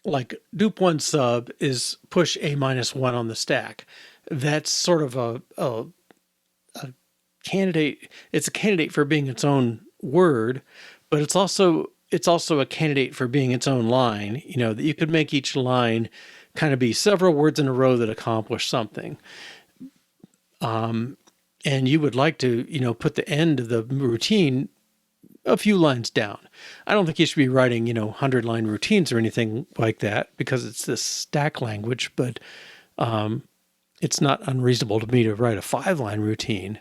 Speaker 1: like dup1 sub is push a-1 on the stack. That's sort of a candidate. It's a candidate for being its own word, but it's also a candidate for being its own line. You know, that you could make each line kind of be several words in a row that accomplish something. And you would like to, put the end of the routine a few lines down. I don't think you should be writing, 100-line routines or anything like that, because it's this stack language, but it's not unreasonable to me to write a 5-line routine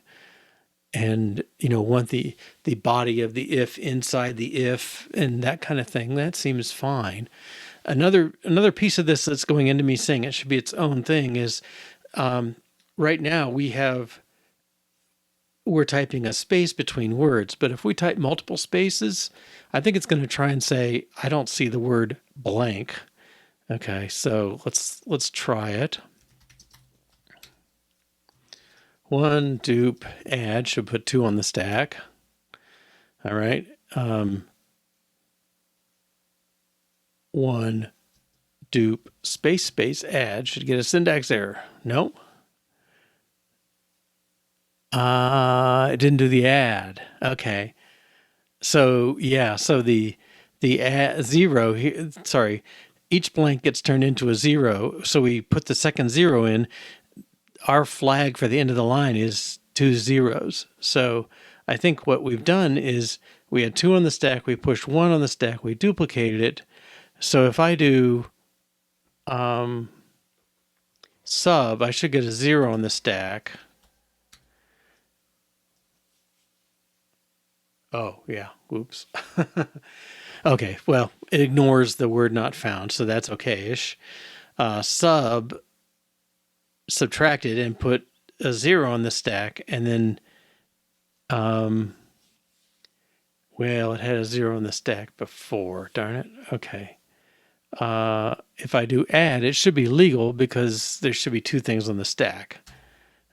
Speaker 1: and, want the body of the if inside the if and that kind of thing. That seems fine. Another piece of this that's going into me saying it should be its own thing is right now we're typing a space between words, but if we type multiple spaces, I think it's going to try and say, I don't see the word blank. Okay, so let's try it. One dup add should put 2 on the stack. All right. One dup space add should get a syntax error. No. It didn't do the add. Okay. So yeah, so the add 0 here, sorry, each blank gets turned into a 0. So we put the second 0 in. Our flag for the end of the line is 2 zeros. So I think what we've done is we had 2 on the stack, we pushed 1 on the stack, we duplicated it. So if I do sub, I should get a 0 on the stack. Oh, yeah. Oops. Okay, well, it ignores the word not found, so that's okay-ish. Subtracted and put a 0 on the stack, and then, well, it had a 0 on the stack before. Darn it. Okay. If I do add, it should be legal because there should be two things on the stack.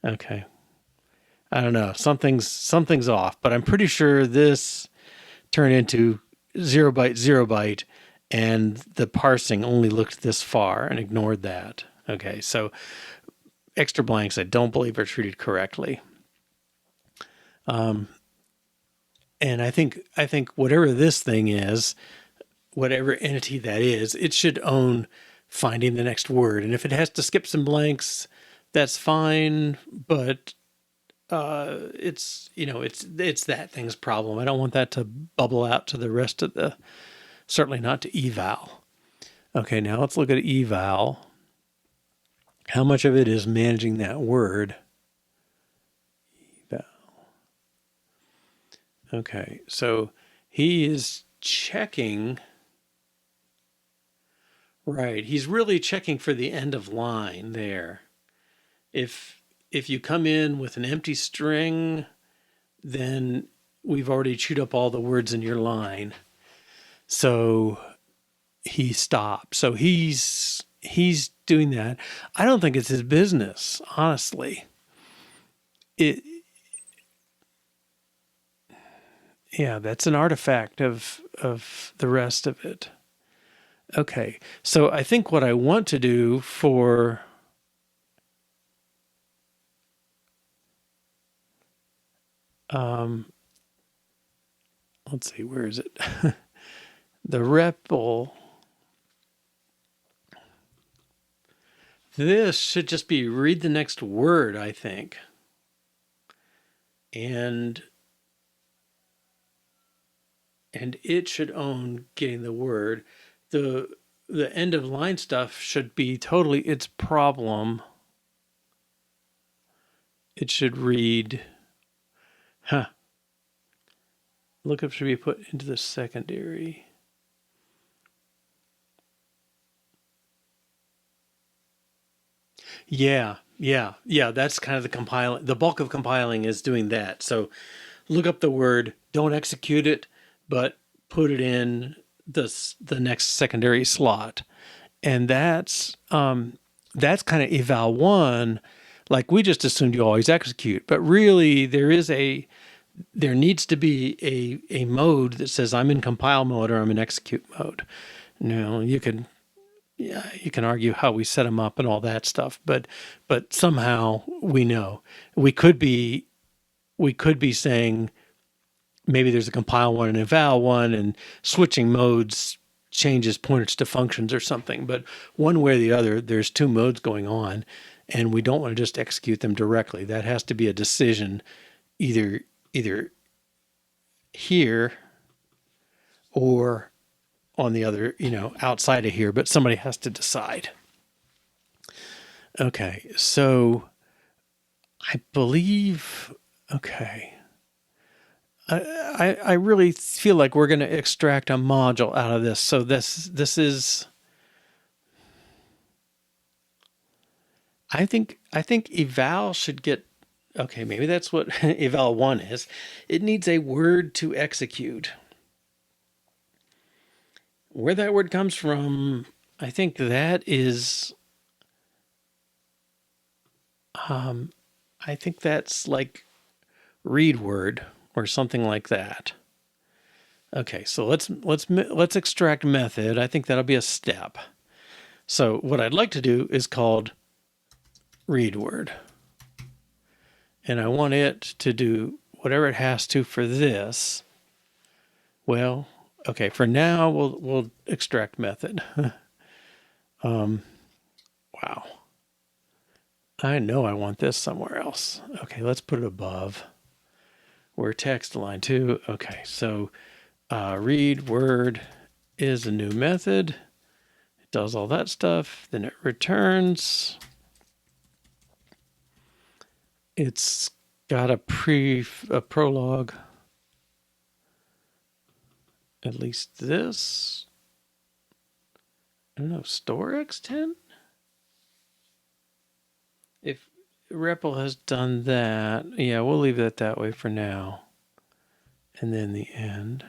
Speaker 1: Okay. I don't know. Something's off, but I'm pretty sure this turned into 0 byte, 0 byte, and the parsing only looked this far and ignored that. Okay, so extra blanks I don't believe are treated correctly. And I think whatever this thing is, whatever entity that is, it should own finding the next word. And if it has to skip some blanks, that's fine. But it's it's that thing's problem. I don't want that to bubble out to the rest of the. Certainly not to eval. Okay, now let's look at eval. How much of it is managing that word? Eval. Okay, so he is checking. Right, he's really checking for the end of line there. If you come in with an empty string, then we've already chewed up all the words in your line. So he stops. So he's doing that. I don't think it's his business, honestly. Yeah, that's an artifact of the rest of it. Okay, so I think what I want to do for let's see, where is it? The REPL. This should just be read the next word, I think. And it should own getting the word. The end of line stuff should be totally its problem. It should read, lookup should be put into the secondary. Yeah. That's kind of the compiling. The bulk of compiling is doing that. So look up the word, don't execute it, but put it in the next secondary slot, and that's kind of eval one. Like we just assumed you always execute, but really there needs to be a mode that says I'm in compile mode or I'm in execute mode. Now you can argue how we set them up and all that stuff, but somehow we know we could be saying maybe there's a compile one and eval one, and switching modes changes pointers to functions or something. But one way or the other, there's two modes going on, and we don't want to just execute them directly. That has to be a decision either here or on the other, outside of here, but somebody has to decide. Okay, so I believe, okay. I really feel like we're going to extract a module out of this. So this is, I think eval should get, okay, maybe that's what eval one is. It needs a word to execute. Where that word comes from, I think that is, I think that's like read word or something like that. Okay, so let's extract method. I think that'll be a step. So what I'd like to do is called read word. And I want it to do whatever it has to for this. Well, okay, for now we'll extract method. Wow. I know I want this somewhere else. Okay, let's put it above. Where text line 2. Okay, so read word is a new method. It does all that stuff. Then it returns. It's got a prologue. At least this. I don't know, store x10? If REPL has done that, yeah, we'll leave it that way for now. And then the end.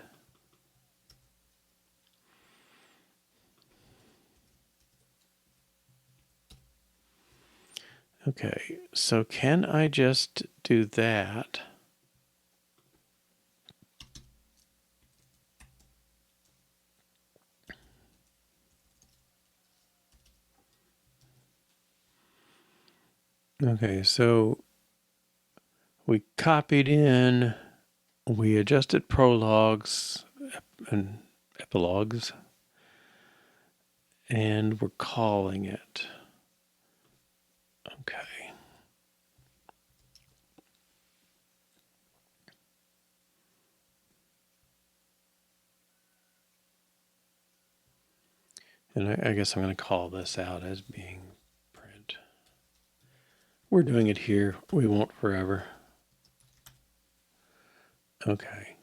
Speaker 1: Okay, so can I just do that? Okay, so we copied in, we adjusted prologues and epilogues, and we're calling it. Okay. And I guess I'm going to call this out as being print. We're doing it here. We won't forever. Okay.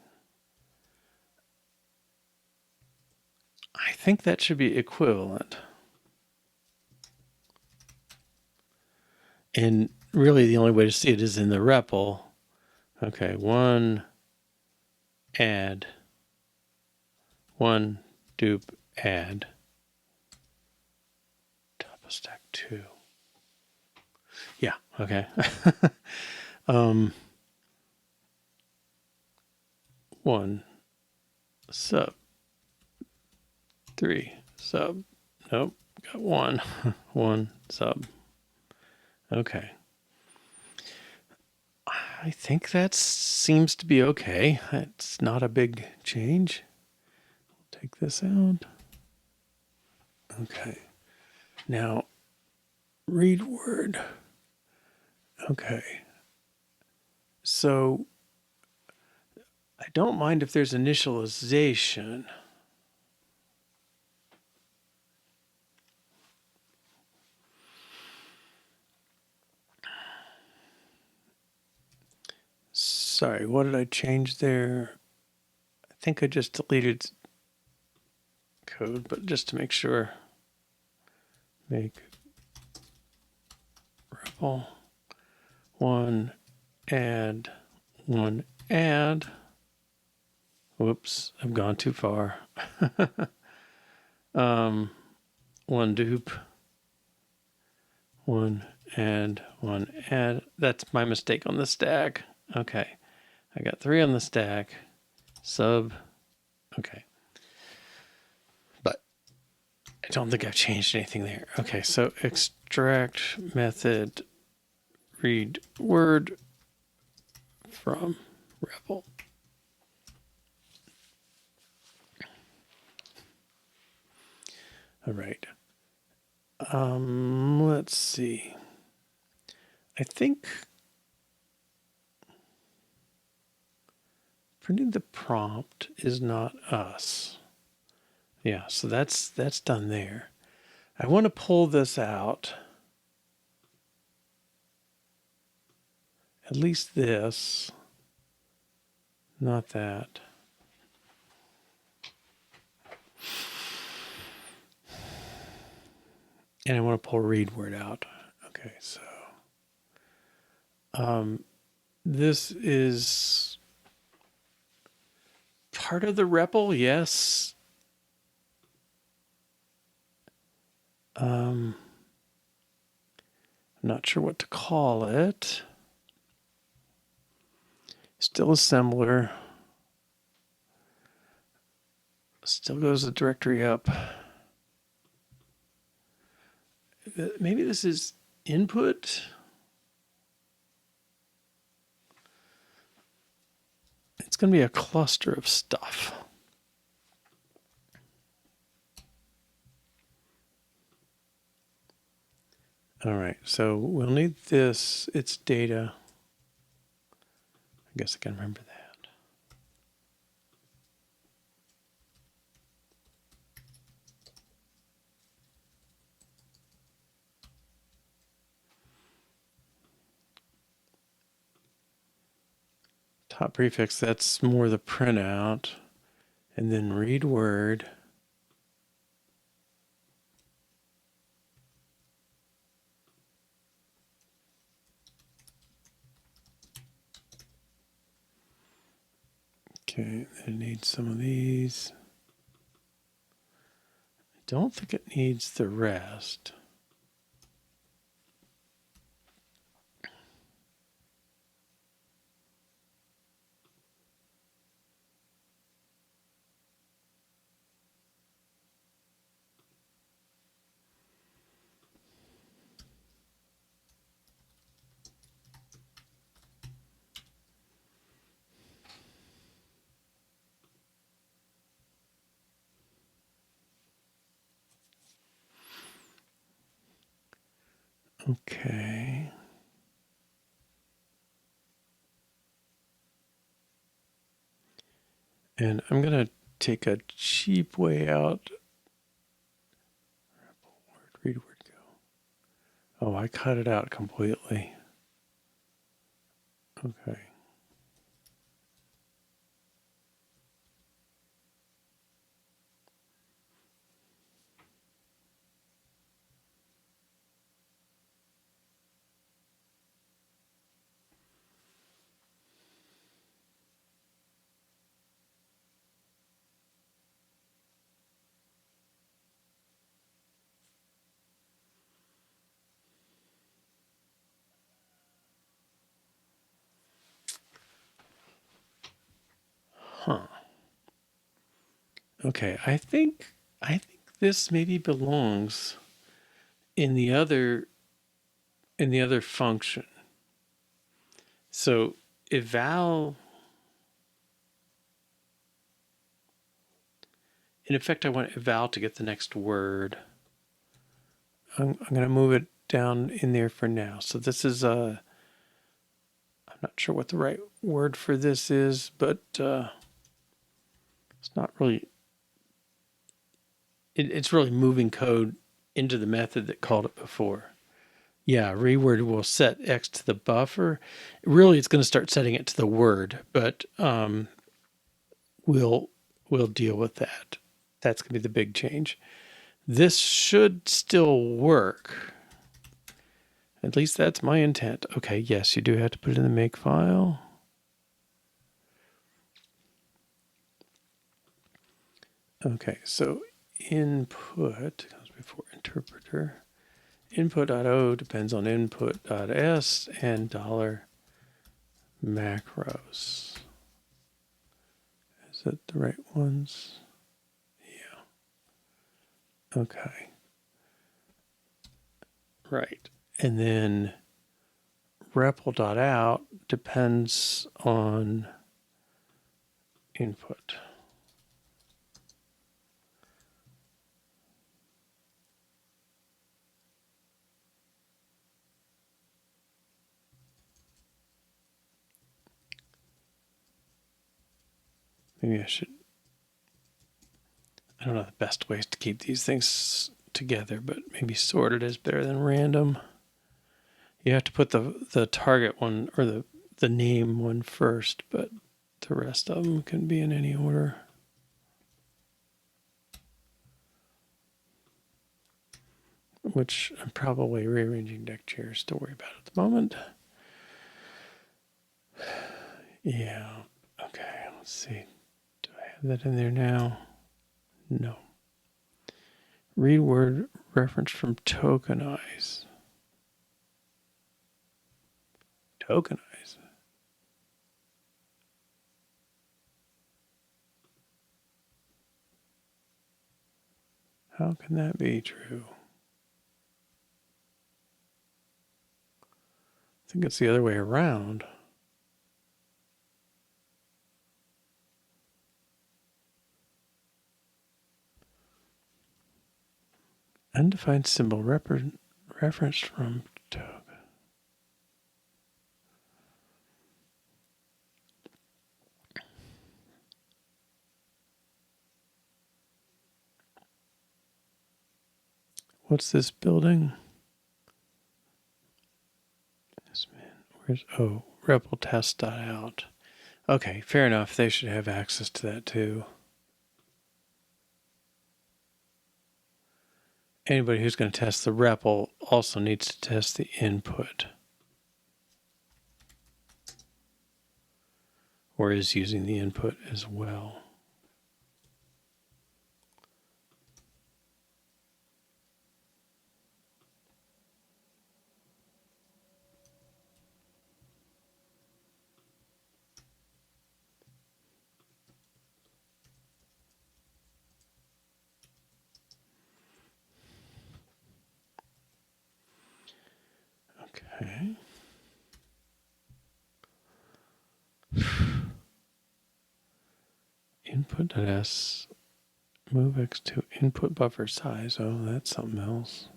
Speaker 1: I think that should be equivalent. And really the only way to see it is in the REPL. Okay, one add, one dupe add, top of stack 2. Yeah, okay. 1 sub 3 sub. Nope, got 1. 1 sub. Okay. I think that seems to be okay. It's not a big change. Take this out. Okay. Now, read word. Okay. So, I don't mind if there's initialization. Sorry, what did I change there? I think I just deleted code, but just to make sure. Make REPL 1 add 1 add. Whoops, I've gone too far. 1 dupe, 1 add, 1 add. That's my mistake on the stack. Okay, I got 3 on the stack. Sub. Okay. But I don't think I've changed anything there. Okay, so extract method read word from REPL. All right. Let's see. I think printing the prompt is not us. Yeah, so that's done there. I want to pull this out. At least this. Not that. And I want to pull read word out. Okay, so this is part of the REPL, yes. I'm not sure what to call it. Still assembler. Still goes the directory up. Maybe this is input. It's going to be a cluster of stuff. All right, so we'll need this. It's data. I guess I can remember that. Top prefix, that's more the printout. And then read word. Okay, it needs some of these. I don't think it needs the rest. Okay. And I'm going to take a cheap way out. Where'd word go? Oh, I cut it out completely. Okay. Huh. Okay, I think this maybe belongs in the other function. So eval, in effect, I want eval to get the next word. I'm going to move it down in there for now. So this is I'm not sure what the right word for this is, but it's not really. It's really moving code into the method that called it before. Yeah, reword will set X to the buffer. Really, it's going to start setting it to the word, but we'll deal with that. That's going to be the big change. This should still work. At least that's my intent. Okay, yes, you do have to put it in the make file. Okay, so input comes before interpreter. Input.o depends on input.s and $macros. Is that the right ones? Yeah. Okay. Right. And then REPL.out depends on input. Maybe I should, I don't know the best ways to keep these things together, but maybe sorted is better than random. You have to put the target one or the name one first, but the rest of them can be in any order. Which I'm probably rearranging deck chairs to worry about at the moment. Yeah. Okay, let's see. Do I have that in there now? No. Read word reference from tokenize. Tokenize. How can that be true? I think it's the other way around. Undefined symbol referenced from token. What's this building? This man. Where's REPL test.out. Okay, fair enough. They should have access to that too. Anybody who's going to test the REPL also needs to test the input. Or is using the input as well. Okay. Input.s move x to input buffer size. Oh, that's something else.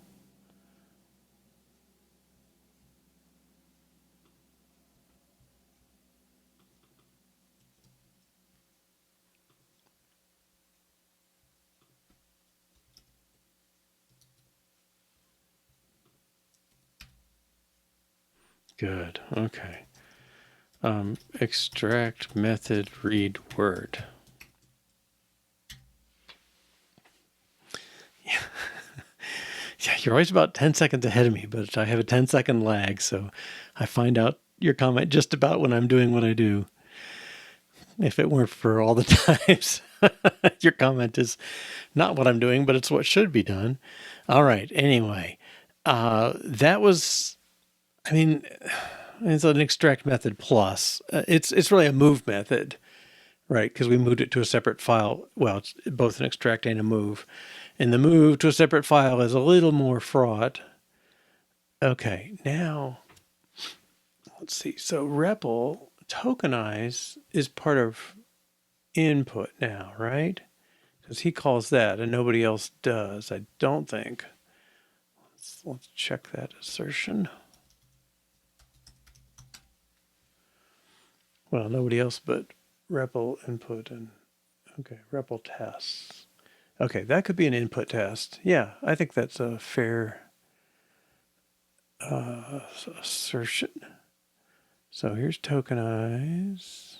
Speaker 1: Good. Okay. Extract method read word. Yeah. Yeah, you're always about 10 seconds ahead of me, but I have a 10-second lag, so I find out your comment just about when I'm doing what I do. If it weren't for all the times your comment is not what I'm doing, but it's what should be done. All right. Anyway, that was, I mean, it's an extract method plus. It's really a move method, right? Because we moved it to a separate file. Well, it's both an extract and a move. And the move to a separate file is a little more fraught. Okay, now let's see. So REPL tokenize is part of input now, right? Because he calls that and nobody else does, I don't think. Let's check that assertion. Well, nobody else but REPL input and, okay, REPL tests. Okay, that could be an input test. Yeah, I think that's a fair assertion. So here's tokenize.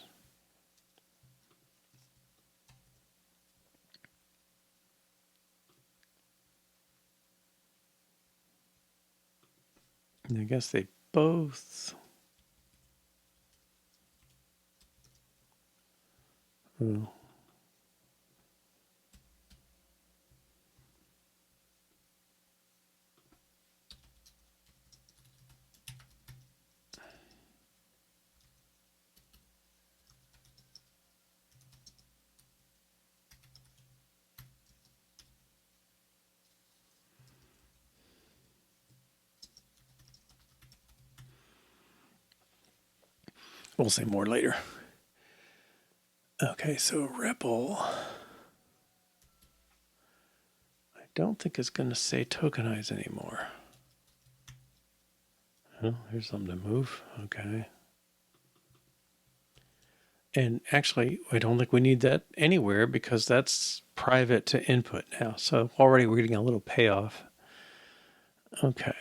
Speaker 1: And I guess they both. Oh. We'll say more later. Okay, so REPL. I don't think it's going to say tokenize anymore. Oh, here's something to move. Okay. And actually, I don't think we need that anywhere because that's private to input now. So already we're getting a little payoff. Okay.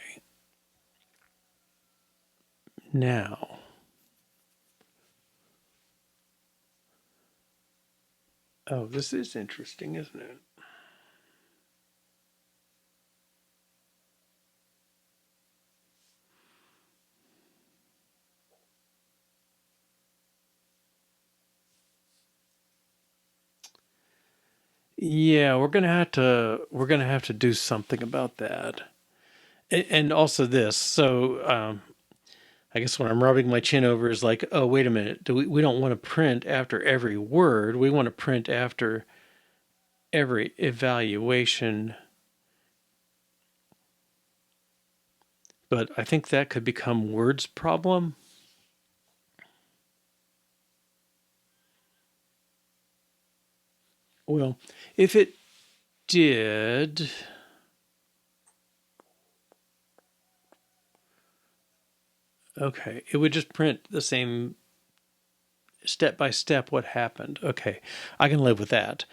Speaker 1: Now, oh, this is interesting, isn't it? Yeah, we're gonna have to do something about that, and also this. So I guess what I'm rubbing my chin over is like, oh, wait a minute, we don't want to print after every word. We want to print after every evaluation. But I think that could become Word's problem. Well, if it did, okay, it would just print the same step by step what happened. Okay, I can live with that.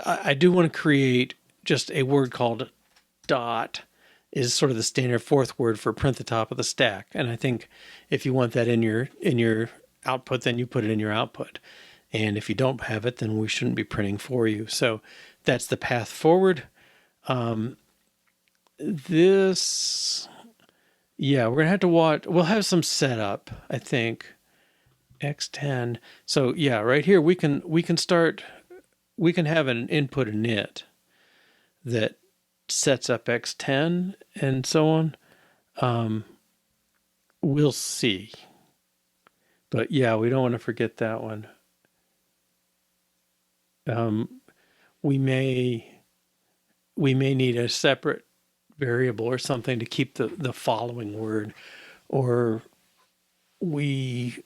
Speaker 1: I do want to create just a word called dot is sort of the standard fourth word for print the top of the stack. And I think if you want that in your output, then you put it in your output. And if you don't have it, then we shouldn't be printing for you. So that's the path forward. This, yeah, we're gonna have to watch. We'll have some setup, I think. X10. So yeah, right here we can start. We can have an input init that sets up X10 and so on. We'll see. But yeah, we don't want to forget that one. We may need a separate variable or something to keep the following word, or we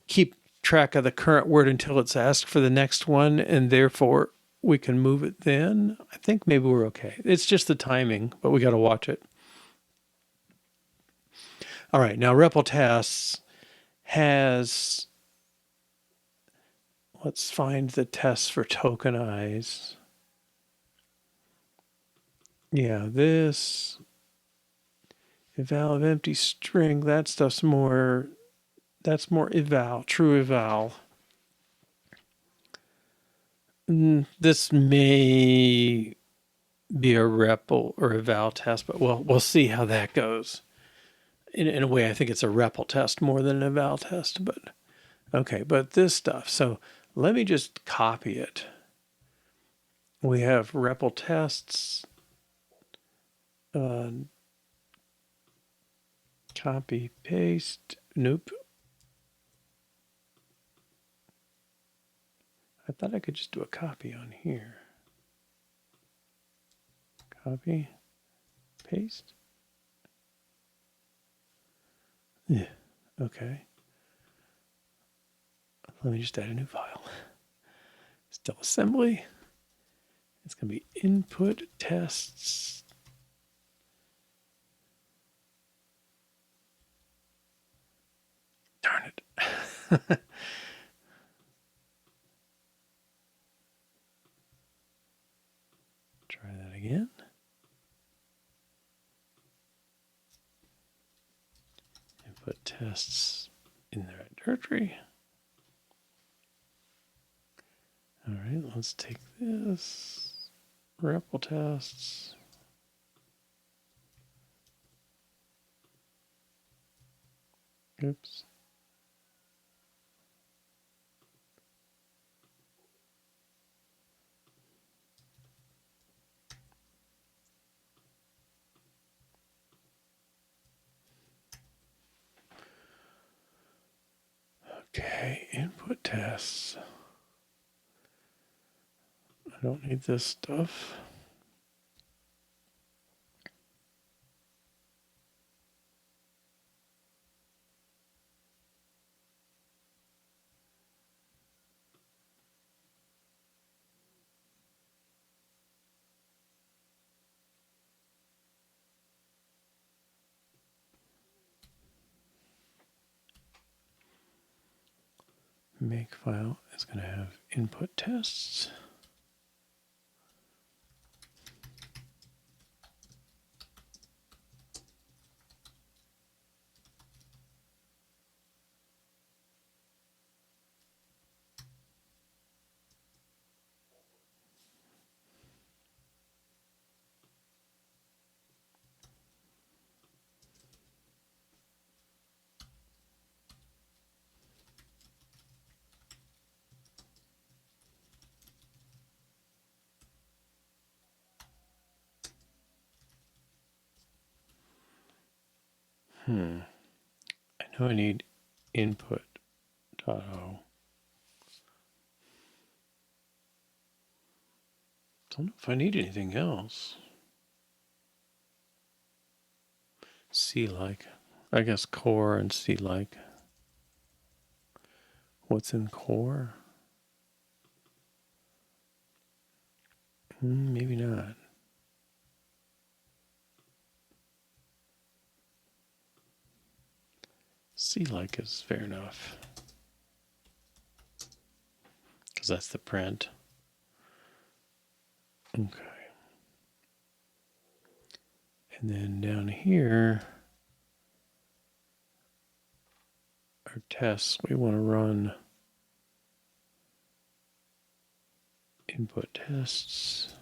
Speaker 1: keep track of the current word until it's asked for the next one, and therefore we can move it then. I think maybe we're okay. It's just the timing, but we got to watch it. All right, now REPL tests has, let's find the tests for tokenize. Yeah, this Eval of empty string, that stuff's more, that's more eval, true eval. This may be a REPL or eval test, but we'll see how that goes. In a way, I think it's a REPL test more than an eval test, but okay, but this stuff. So let me just copy it. We have REPL tests, copy, paste, nope. I thought I could just do a copy on here. Copy, paste. Yeah, okay. Let me just add a new file. Still assembly. It's going to be input tests. Darn it. Try that again. Input tests in the right directory. All right, let's take this. REPL tests. Oops. Okay, input tests. I don't need this stuff. Make file is going to have input tests. I know I need input.o. Don't know if I need anything else. C-like. I guess core and C-like. What's in core? Maybe not. C-like is fair enough. Because that's the print. Okay. And then down here, our tests, we want to run input tests.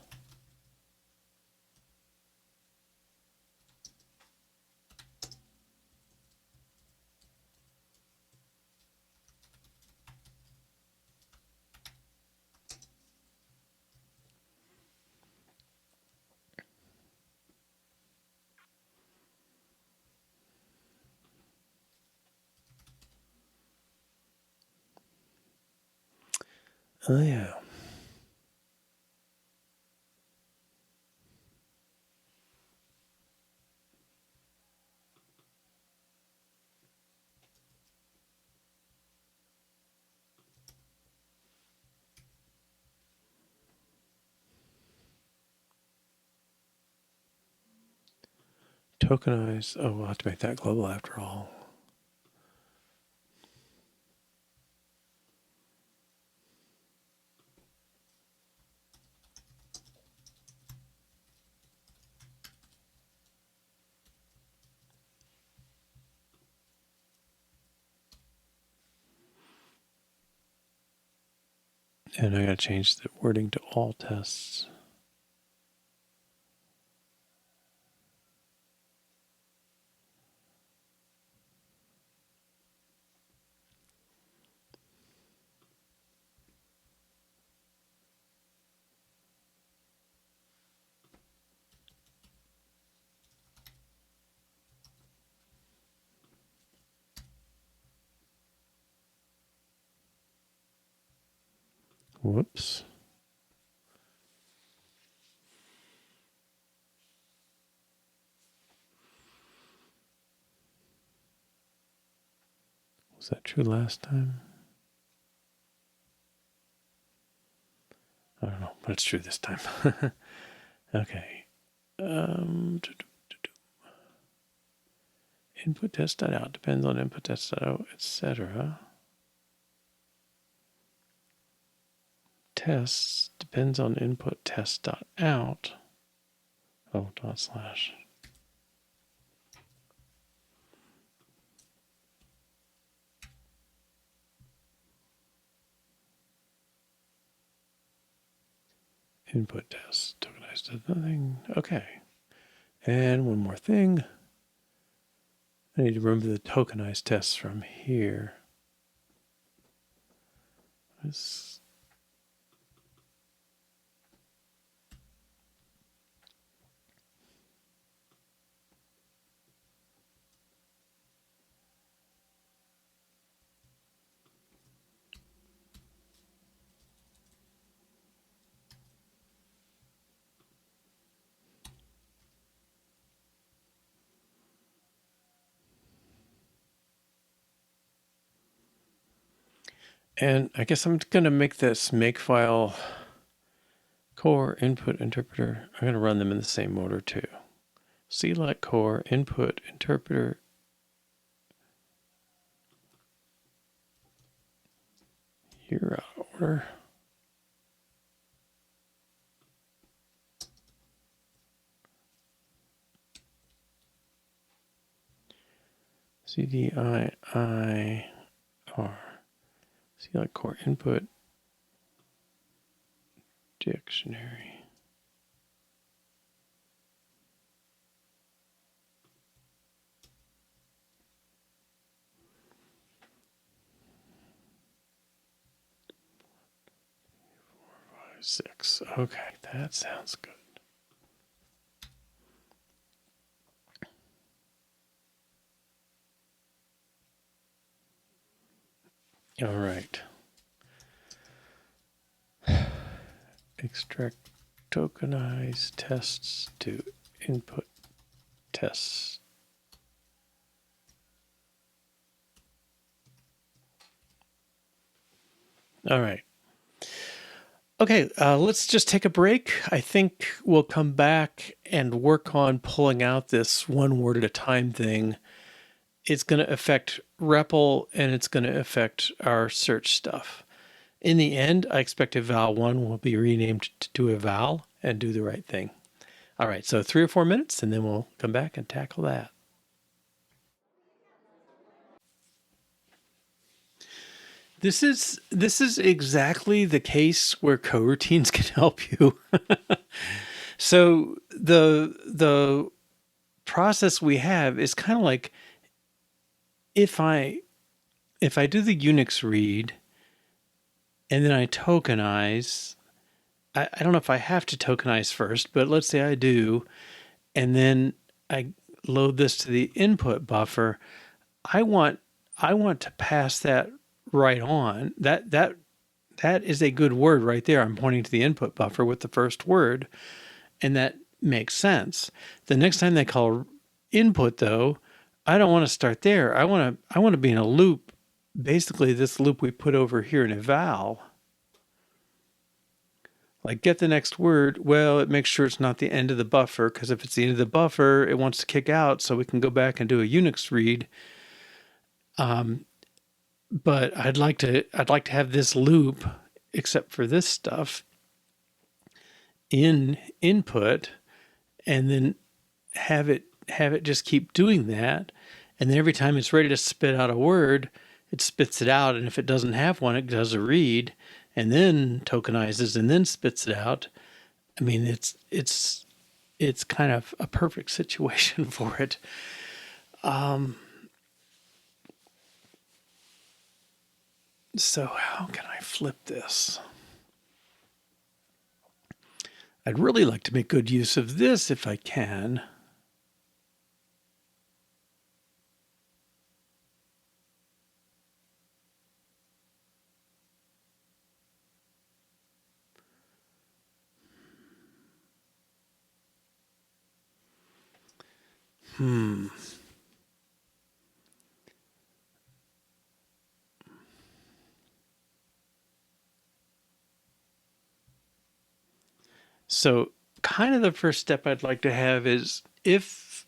Speaker 1: Oh yeah. Tokenize. Oh, we'll have to make that global after all. And I got to change the wording to all tests. Whoops. Was that true last time? I don't know, but it's true this time. Okay. Input test.out depends on input test.out, etc. Tests depends on input test.out. Oh, dot slash. Input test tokenized does nothing. Okay. And one more thing. I need to remember the tokenized tests from here. This And I guess I'm going to make this makefile core input interpreter. I'm going to run them in the same order too. Select core input interpreter. Here out of order. CDIIR. Select core input dictionary. Six. Okay, that sounds good. All right. Extract tokenized tests to input tests. All right. Okay, let's just take a break. I think we'll come back and work on pulling out this one word at a time thing. It's going to affect REPL and it's going to affect our search stuff. In the end, I expect eval1 will be renamed to eval and do the right thing. All right, so 3 or 4 minutes and then we'll come back and tackle that. This is exactly the case where coroutines can help you. So the process we have is kind of like if I do the Unix read and then I tokenize, I don't know if I have to tokenize first, but let's say I do, and then I load this to the input buffer. I want to pass that right on. That is a good word right there. I'm pointing to the input buffer with the first word, and that makes sense. The next time they call input, though, I don't want to start there. I want to be in a loop, basically this loop we put over here in eval. Like get the next word. Well, it makes sure it's not the end of the buffer, because if it's the end of the buffer, it wants to kick out, so we can go back and do a Unix read. But I'd like to have this loop, except for this stuff, in input, and then have it just keep doing that. And then every time it's ready to spit out a word, it spits it out. And if it doesn't have one, it does a read. and then tokenizes and then spits it out. I mean, it's kind of a perfect situation for it. So how can I flip this? I'd really like to make good use of this if I can. So kind of the first step I'd like to have is if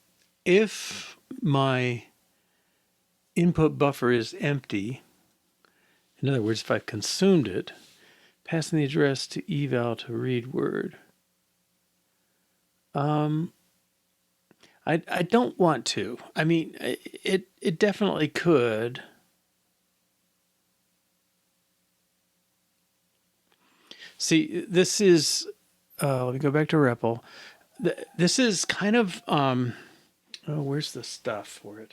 Speaker 1: my input buffer is empty, in other words, if I've consumed it, passing the address to eval to read word. I don't want to. I mean, it definitely could. See, this is, let me go back to REPL. This is kind of, oh, where's the stuff for it?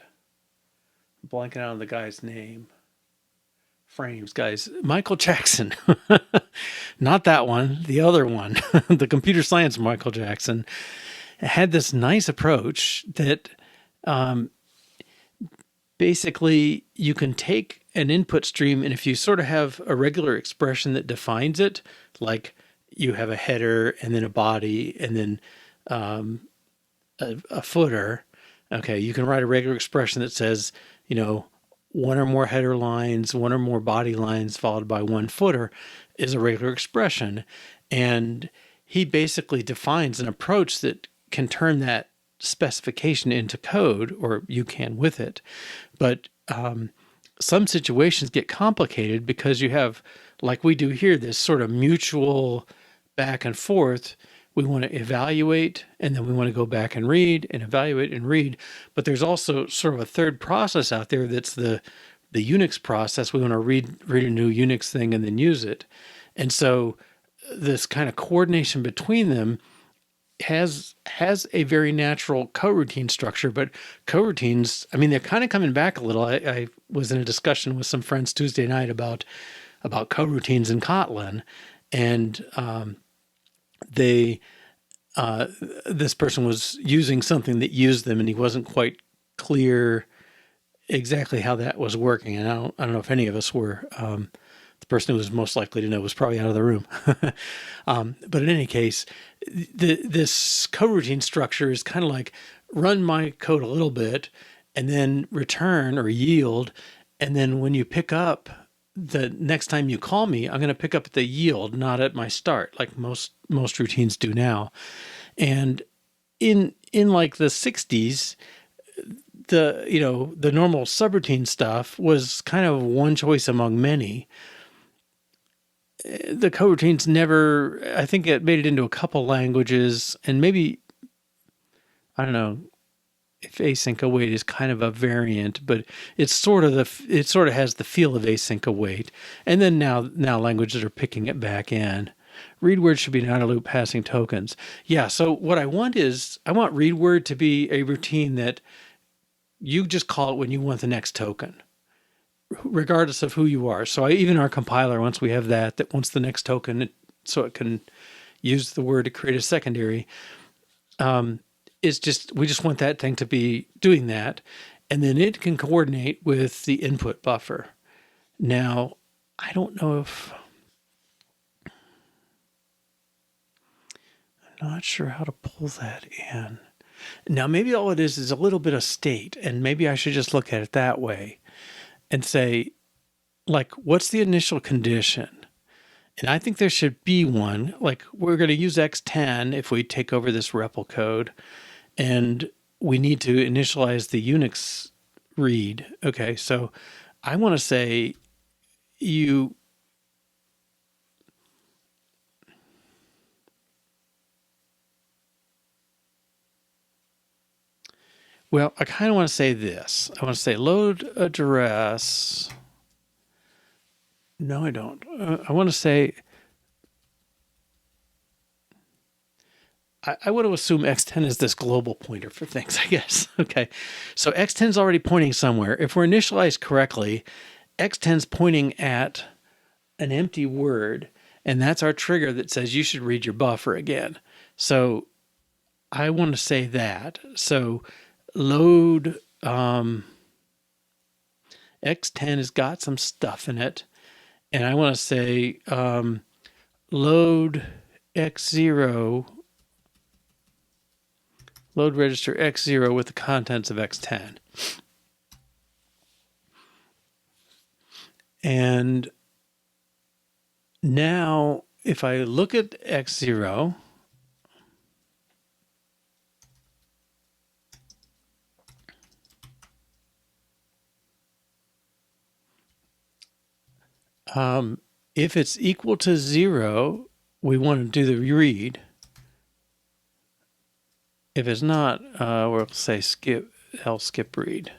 Speaker 1: I'm blanking out on the guy's name. Frames, guys. Michael Jackson. Not that one, the other one. The computer science Michael Jackson had this nice approach that basically you can take an input stream, and if you sort of have a regular expression that defines it, like you have a header and then a body and then a footer, okay, you can write a regular expression that says, one or more header lines, one or more body lines followed by one footer is a regular expression. And he basically defines an approach that can turn that specification into code, or you can with it. But some situations get complicated because you have, like we do here, this sort of mutual back and forth. We want to evaluate, and then we want to go back and read and evaluate and read. But there's also sort of a third process out there that's the Unix process. We want to read a new Unix thing and then use it. And so this kind of coordination between them has a very natural coroutine structure. But coroutines, I mean, they're kind of coming back a little. I was in a discussion with some friends Tuesday night about coroutines in Kotlin, and this person was using something that used them, and he wasn't quite clear exactly how that was working. And I don't know if any of us were. The person who was most likely to know was probably out of the room. But in any case, this coroutine structure is kind of like run my code a little bit and then return or yield. And then when you pick up, the next time you call me, I'm going to pick up at the yield, not at my start, like most routines do now. And in like the 60s, the normal subroutine stuff was kind of one choice among many. The coroutines never, I think it made it into a couple languages, and maybe, I don't know if async await is kind of a variant, but it sort of has the feel of async await. And then now languages are picking it back in. Read word should be an outer loop passing tokens. Yeah, so what I want read word to be a routine that you just call it when you want the next token, regardless of who you are. So even our compiler, once we have that wants the next token, so it can use the word to create a secondary, we just want that thing to be doing that, and then it can coordinate with the input buffer. Now, I don't know if, I'm not sure how to pull that in. Now, maybe all it is a little bit of state, and maybe I should just look at it that way and say, like, what's the initial condition? And I think there should be one, like we're going to use X10 if we take over this REPL code, and we need to initialize the Unix read. Okay, so I want to say well, I kind of want to say this. I want to say load address No, I don't. I want to say, I want to assume X10 is this global pointer for things, I guess. Okay. So X10 is already pointing somewhere. If we're initialized correctly, X10 is pointing at an empty word, and that's our trigger that says you should read your buffer again. So I want to say that. So load X10 has got some stuff in it, and I want to say load X0, load register X0 with the contents of X10. And now if I look at X0, if it's equal to 0, we want to do the read. If it's not, we'll say skip read.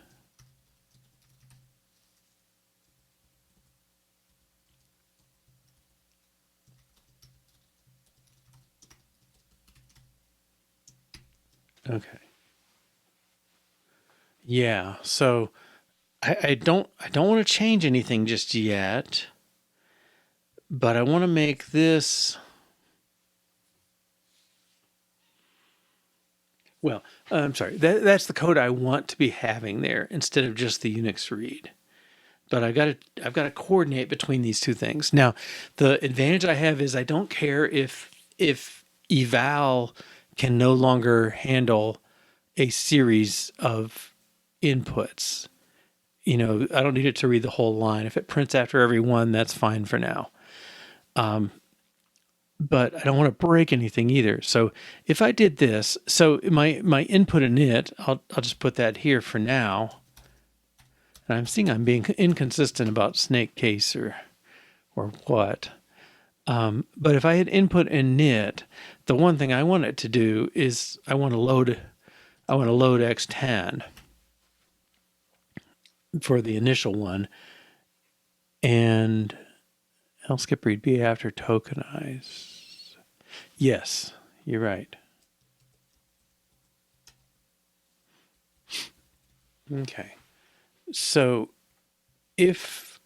Speaker 1: Okay. Yeah. So I don't want to change anything just yet, but I want to make this. Well, I'm sorry. That's the code I want to be having there instead of just the Unix read. But I've got to coordinate between these two things. Now, the advantage I have is I don't care if eval can no longer handle a series of inputs. You know, I don't need it to read the whole line. If it prints after every one, that's fine for now. But I don't want to break anything either. So if I did this, so my input init, I'll just put that here for now. And I'm seeing I'm being inconsistent about snake case or what. But if I had input init, the one thing I want it to do is I want to load X10 for the initial one, and I'll skip read B after tokenize. Yes, you're right. Okay. So if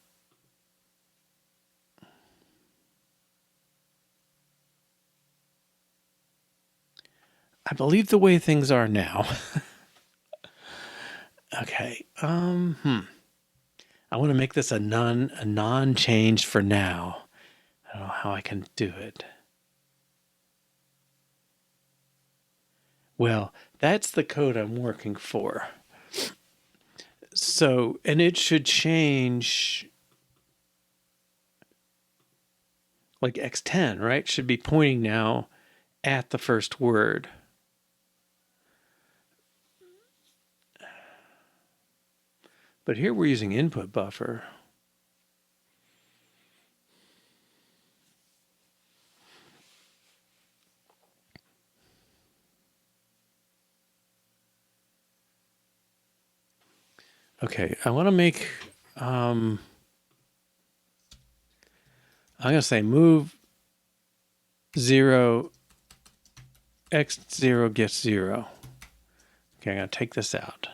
Speaker 1: I believe the way things are now. Okay. I want to make this a non-change for now. I don't know how I can do it. Well, that's the code I'm working for. So, and it should change like X10, right? Should be pointing now at the first word. But here we're using input buffer. Okay, I want to make, I'm going to say move 0, X0 gets 0. Okay, I'm going to take this out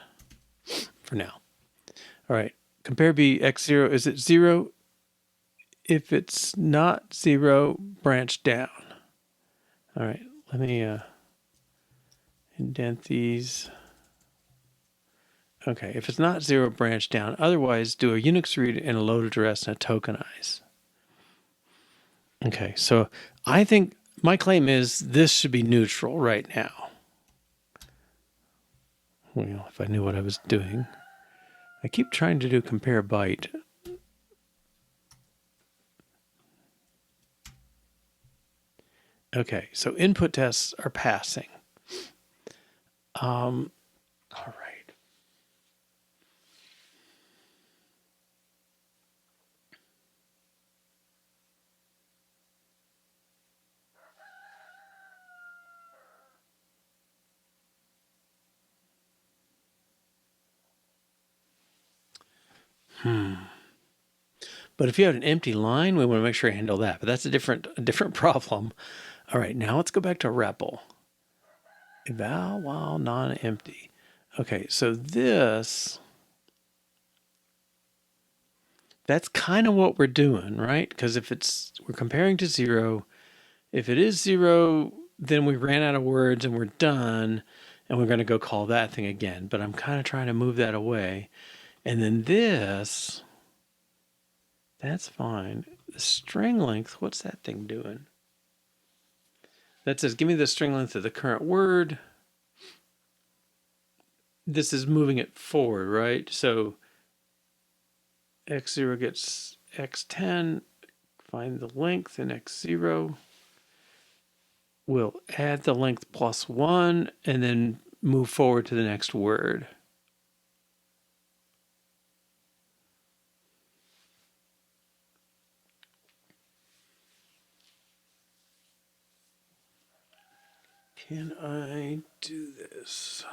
Speaker 1: for now. All right, compare B, X0, is it 0? If it's not 0, branch down. All right, let me indent these. Okay, if it's not 0, branch down. Otherwise, do a Unix read and a load address and a tokenize. Okay, so I think my claim is this should be neutral right now. Well, if I knew what I was doing. I keep trying to do compare byte. Okay, so input tests are passing. All right. But if you have an empty line, we want to make sure you handle that. But that's a different problem. All right, now let's go back to REPL. Eval while non-empty. Okay, so that's kind of what we're doing, right? Because if we're comparing to 0, if it is 0, then we ran out of words and we're done, and we're going to go call that thing again. But I'm kind of trying to move that away. And then that's fine. The string length, what's that thing doing? That says, give me the string length of the current word. This is moving it forward, right? So x0 gets x10, find the length in x0. We'll add the length plus 1 and then move forward to the next word. Can I do this?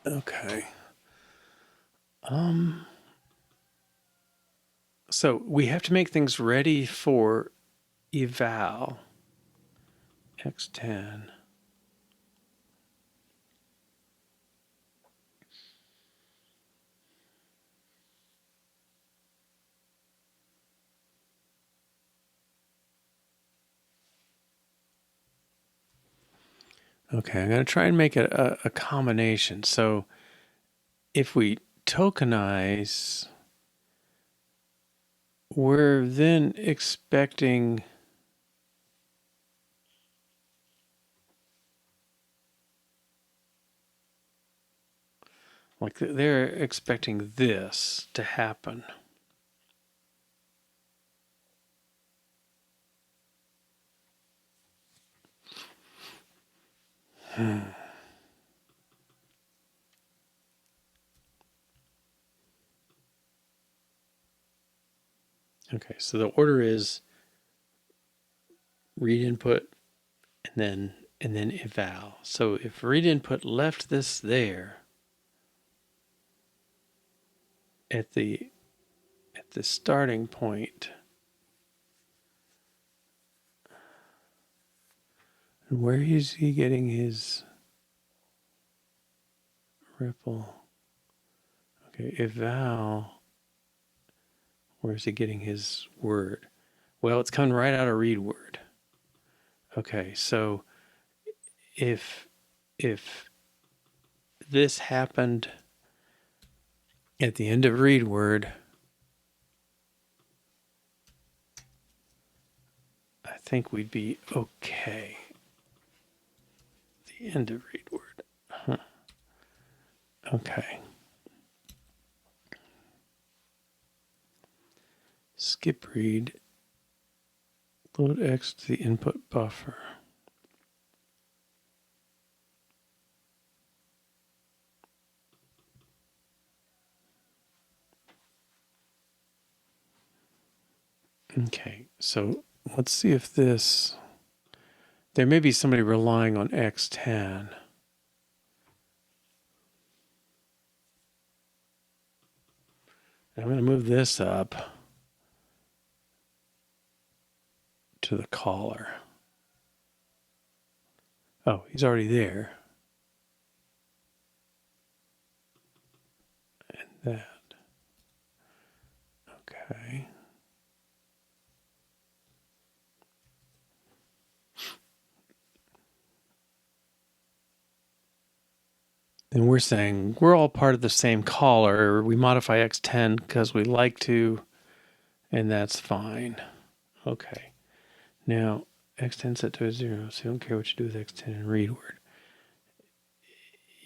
Speaker 1: Okay. So we have to make things ready for eval x10. Okay, I'm going to try and make it a combination. So if we tokenize, we're then expecting like they're expecting this to happen. Okay, so the order is read input and then eval. So if read input left this there at the starting point, where is he getting his REPL? Okay, eval. Where is he getting his word? Well, it's coming right out of read word. Okay, so if this happened at the end of read word, I think we'd be okay. The end of read word. Huh. Okay. Skip read. Load X to the input buffer. Okay, so let's see if this, there may be somebody relying on X10. I'm going to move this up to the caller. Oh, he's already there. And that. Okay. And we're saying we're all part of the same caller. We modify X10 because we like to, and that's fine. Okay. Now, X10 set to a 0, so you don't care what you do with X10 in read word.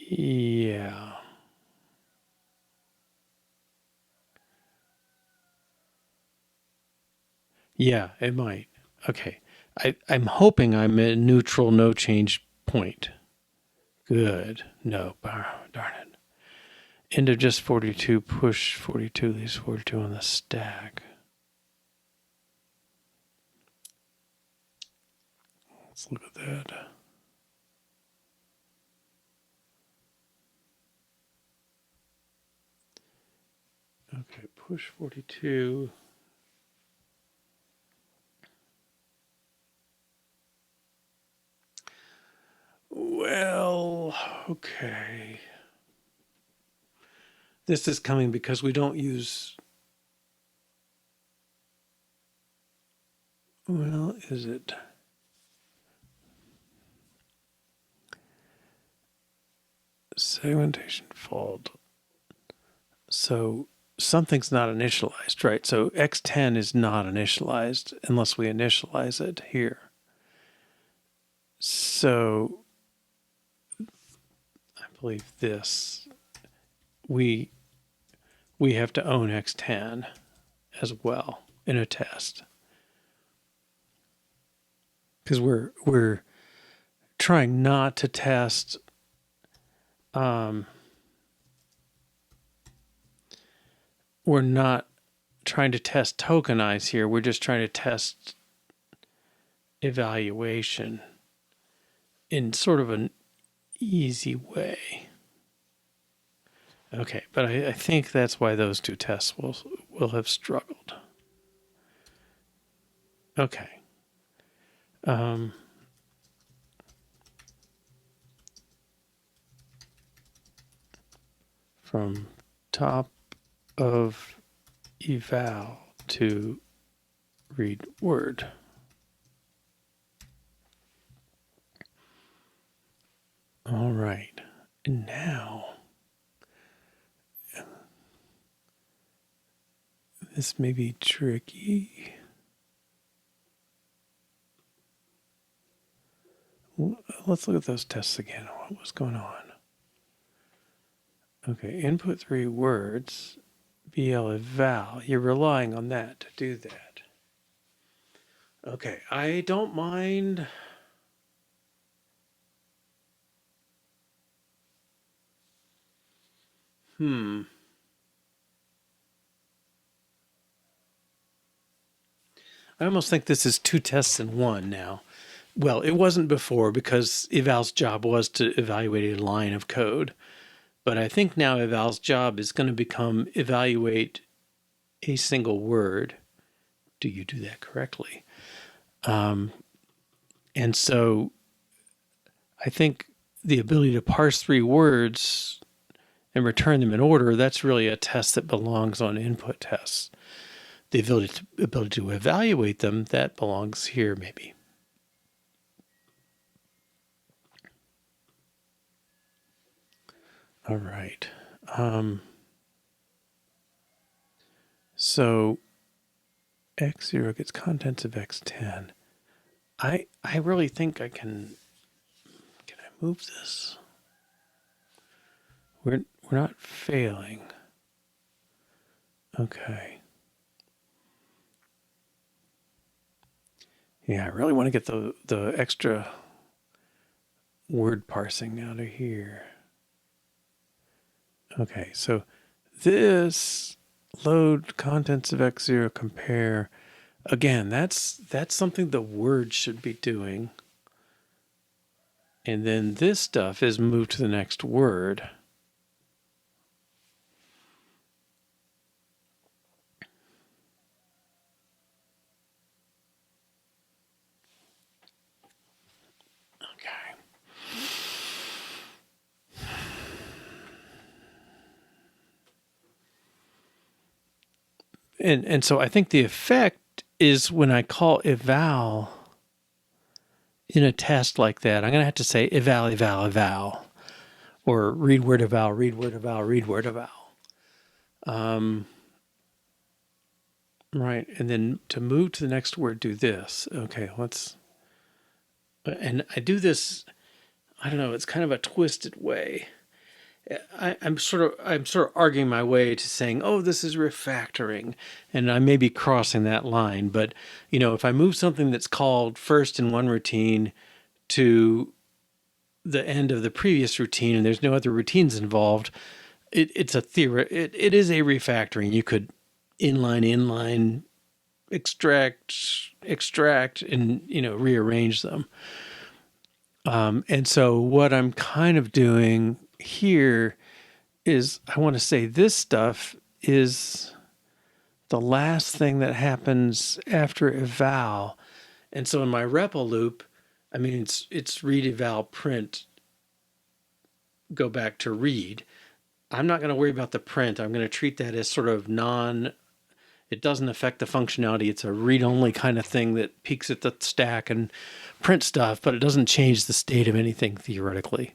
Speaker 1: Yeah. Yeah, it might. Okay. I'm hoping I'm at neutral, no change point. Good. No. Darn it. End of just 42, push 42, leaves 42 on the stack. Let's look at that. Okay, push 42. Well, okay. This is coming because we don't use. Well, is it? Segmentation fault. So something's not initialized, right? So X10 is not initialized unless we initialize it here. So I believe this, we have to own X10 as well in a test. Because we're trying not to test we're not trying to test tokenize here. We're just trying to test evaluation in sort of an easy way. Okay, but I think that's why those two tests will have struggled. Okay. From top of eval to read word. All right. And now this may be tricky. Let's look at those tests again. What was going on? Okay, input 3 words, BL eval. You're relying on that to do that. Okay, I don't mind. I almost think this is two tests in one now. Well, it wasn't before because eval's job was to evaluate a line of code. But I think now eval's job is going to become evaluate a single word. Do you do that correctly? And so I think the ability to parse 3 words and return them in order, that's really a test that belongs on input tests. The ability to evaluate them, that belongs here maybe. All right. So X0 gets contents of X10. I really think I can I move this? We're not failing. Okay. Yeah, I really want to get the extra word parsing out of here. Okay, so this load contents of X0 compare. Again, that's something the word should be doing. And then this stuff is moved to the next word. Okay. And so I think the effect is when I call eval in a test like that, I'm going to have to say eval, eval, eval, or read word eval, read word eval, read word eval. Right, and then to move to the next word, do this. Okay, and I do this, I don't know, it's kind of a twisted way. I'm sort of arguing my way to saying, oh, this is refactoring, and I may be crossing that line. But if I move something that's called first in one routine to the end of the previous routine, and there's no other routines involved, it's a theory. It is a refactoring. You could inline, extract, and rearrange them. And so what I'm kind of doing here is I want to say this stuff is the last thing that happens after eval. And so in my REPL loop, I mean, it's read, eval, print, go back to read. I'm not going to worry about the print. I'm going to treat that as sort of it doesn't affect the functionality. It's a read-only kind of thing that peeks at the stack and print stuff, but it doesn't change the state of anything theoretically.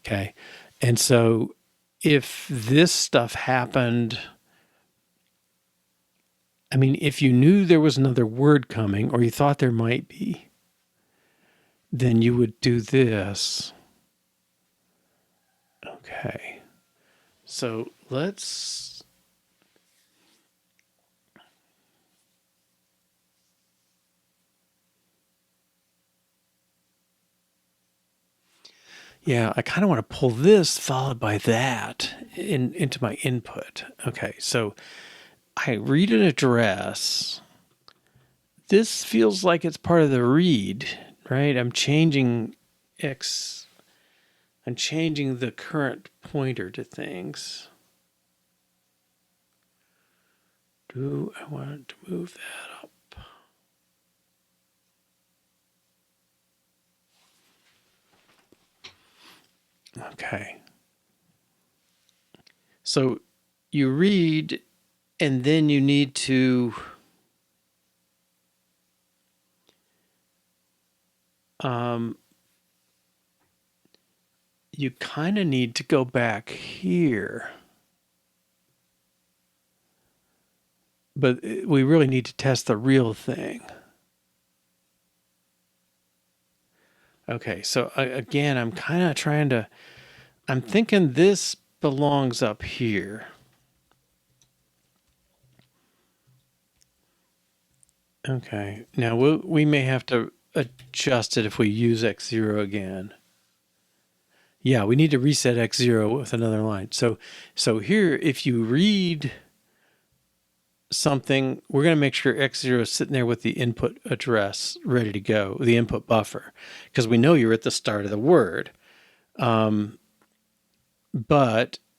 Speaker 1: Okay. And so if this stuff happened, I mean, if you knew there was another word coming or you thought there might be, then you would do this. Okay. So let's... Yeah, I kind of want to pull this followed by that into my input. Okay, so I read an address. This feels like it's part of the read, right? I'm changing the current pointer to things. Do I want to move that up? Okay. So you read, and then you need to you kind of need to go back here. But we really need to test the real thing. Okay, so again, I'm kind of I'm thinking this belongs up here. Okay, now we may have to adjust it if we use X0 again. Yeah, we need to reset X0 with another line. So here, if you read something, we're going to make sure X0 is sitting there with the input address ready to go, the input buffer, because we know you're at the start of the word. But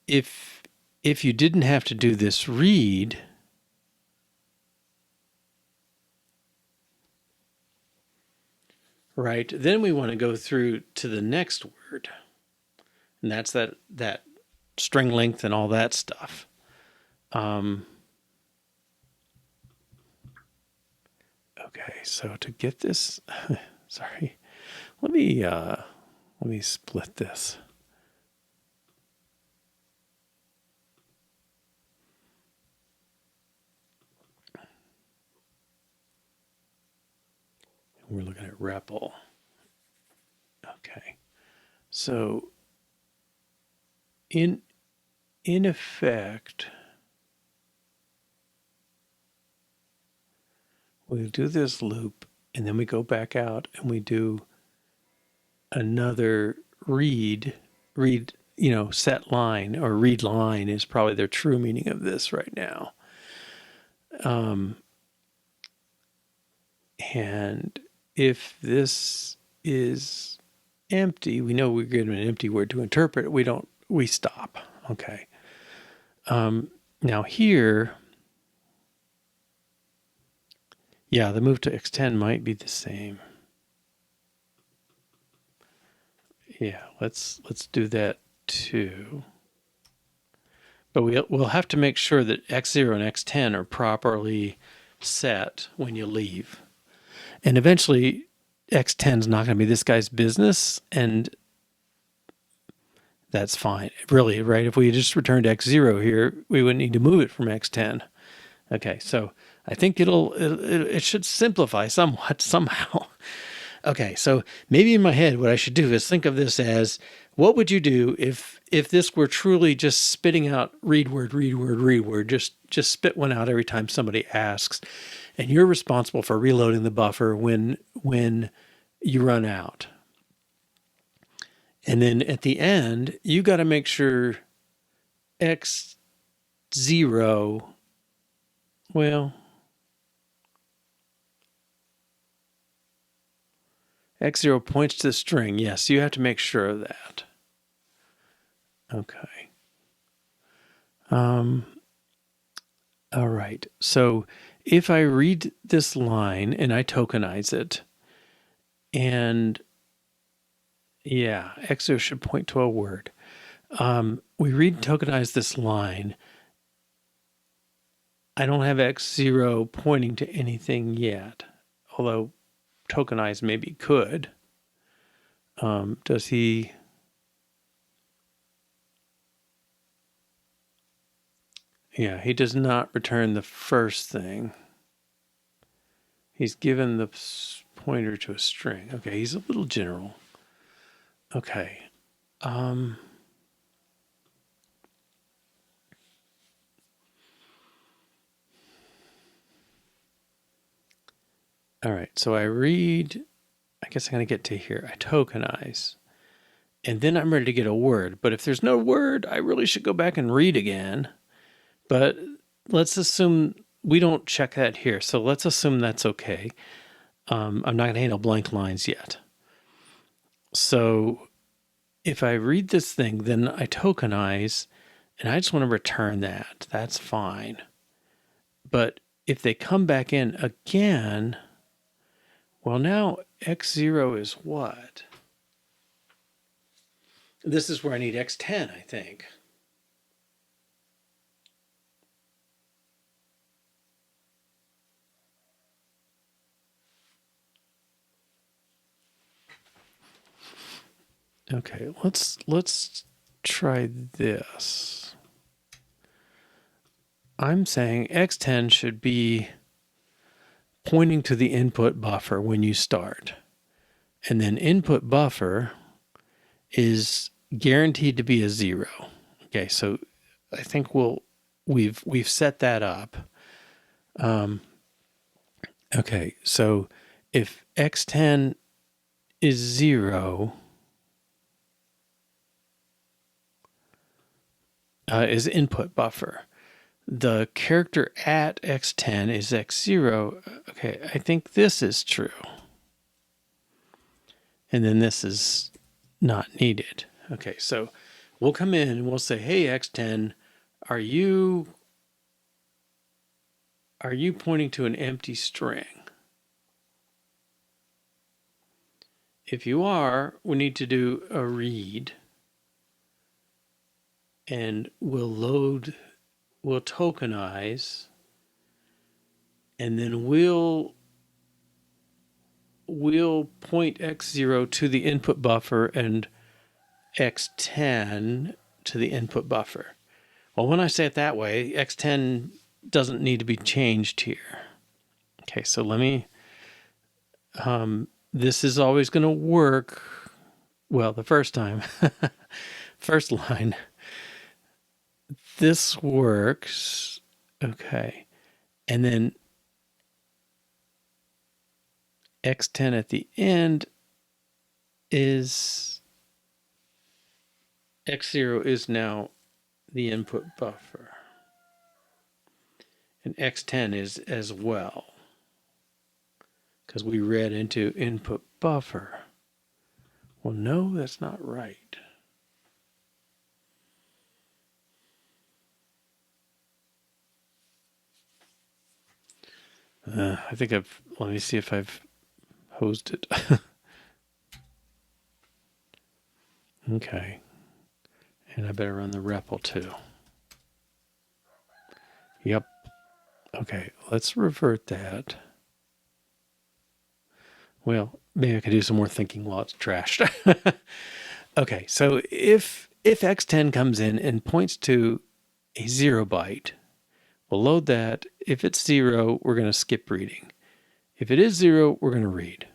Speaker 1: if you didn't have to do this read, right, then we want to go through to the next word, and that's that string length and all that stuff. Okay, so to get this, sorry, let me split this. We're looking at REPL. Okay, so in effect, we do this loop, and then we go back out and we do another read, set line, or read line is probably the true meaning of this right now. And if this is empty, we know we're given an empty word to interpret. We stop. Okay. Now here, yeah, the move to X10 might be the same. Yeah, let's do that too. But we'll have to make sure that X0 and X10 are properly set when you leave. And eventually X10 is not going to be this guy's business, and that's fine. Really, right? If we just returned X0 here, we wouldn't need to move it from X10. Okay, so I think it should simplify somewhat somehow. Okay, so maybe in my head what I should do is think of this as, what would you do if if this were truly just spitting out read word, read word, read word, just spit one out every time somebody asks, and you're responsible for reloading the buffer when you run out. And then at the end, you got to make sure X0, well, X0 points to the string. Yes, you have to make sure of that. Okay. All right. So if I read this line and I tokenize it, and yeah, X0 should point to a word. We read and tokenize this line. I don't have X0 pointing to anything yet, although tokenize maybe could. Does he? Yeah, he does not return the first thing. He's given the pointer to a string. Okay, he's a little general. Okay. All right, so I read, I guess I'm going to get to here. I tokenize, and then I'm ready to get a word. But if there's no word, I really should go back and read again. But let's assume we don't check that here. So let's assume that's okay. I'm not going to handle blank lines yet. So if I read this thing, then I tokenize, and I just want to return that. That's fine. But if they come back in again, well, now X0 is what? This is where I need X10, I think. Okay, let's try this. I'm saying X10 should be pointing to the input buffer when you start. And then input buffer is guaranteed to be a 0. Okay, so I think we've set that up. Okay, so if X10 is 0, is input buffer. The character at X10 is X0. Okay, I think this is true. And then this is not needed. Okay, so we'll come in and we'll say, hey, X10, are you pointing to an empty string? If you are, we need to do a read. And we'll tokenize, and then we'll point X0 to the input buffer and X10 to the input buffer. Well, when I say it that way, X10 doesn't need to be changed here. Okay, so let me, this is always going to work, well, the first time, first line. This works. Okay. And then X10 at the end is X0 is now the input buffer. And X10 is as well, because we read into input buffer. Well, no, that's not right. I think let me see if I've hosed it. Okay. And I better run the REPL too. Yep. Okay, let's revert that. Well, maybe I could do some more thinking while it's trashed. Okay, so if X10 comes in and points to a 0 byte, we'll load that. If it's 0, we're going to skip reading. If it is 0, we're going to read.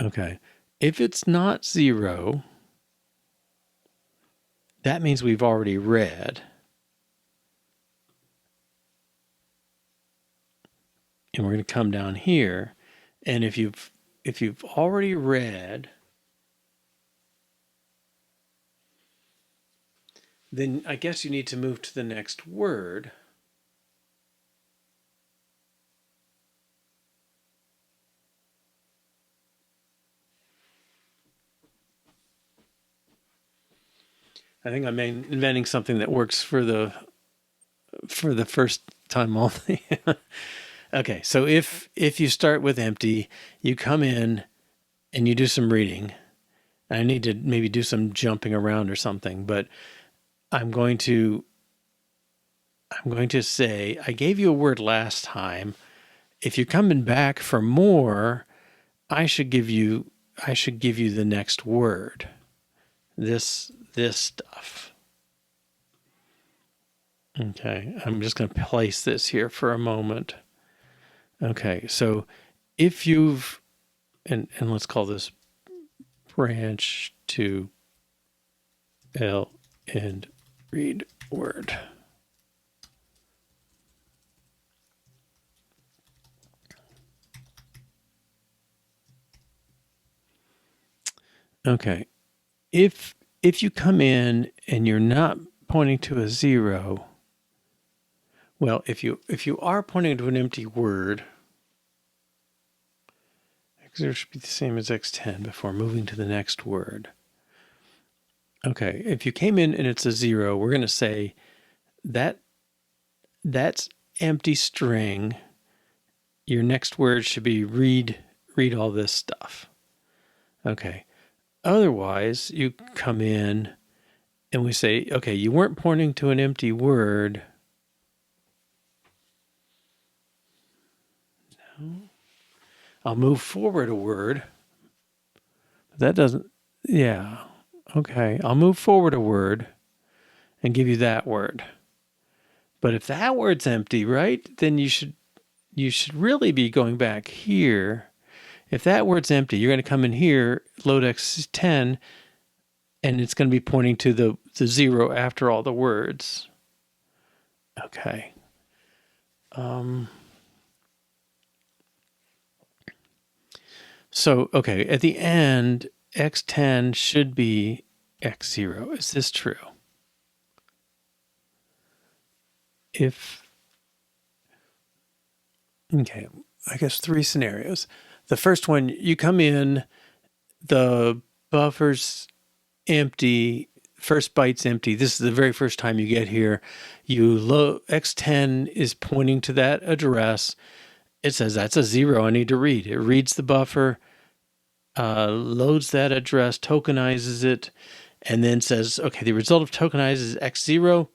Speaker 1: Okay. If it's not 0, that means we've already read. And we're going to come down here. And if you've already read, then I guess you need to move to the next word. I think I'm inventing something that works for the first time only. Okay, so if you start with empty, you come in and you do some reading. I need to maybe do some jumping around or something, but I'm going to say, I gave you a word last time. If you're coming back for more, I should give you the next word. This stuff. Okay, I'm just going to place this here for a moment. Okay, so if you've, and let's call this branch to L and read word. Okay, if you come in and you're not pointing to a 0, well, if you are pointing to an empty word, X0 should be the same as X10 before moving to the next word. Okay, if you came in and it's a 0, we're going to say that's empty string. Your next word should be read all this stuff. Okay. Otherwise, you come in and we say, okay, you weren't pointing to an empty word. No. I'll move forward a word. That doesn't, yeah. Okay, I'll move forward a word and give you that word. But if that word's empty, right, then you should really be going back here. If that word's empty, you're going to come in here, load X10, and it's going to be pointing to the 0 after all the words. Okay. So, okay, at the end, X10 should be X0. Is this true? Okay, I guess 3 scenarios. The first one, you come in, the buffer's empty, first byte's empty. This is the very first time you get here. X10 is pointing to that address. It says that's a 0 I need to read. It reads the buffer, loads that address, tokenizes it, and then says, okay, the result of tokenize is X0.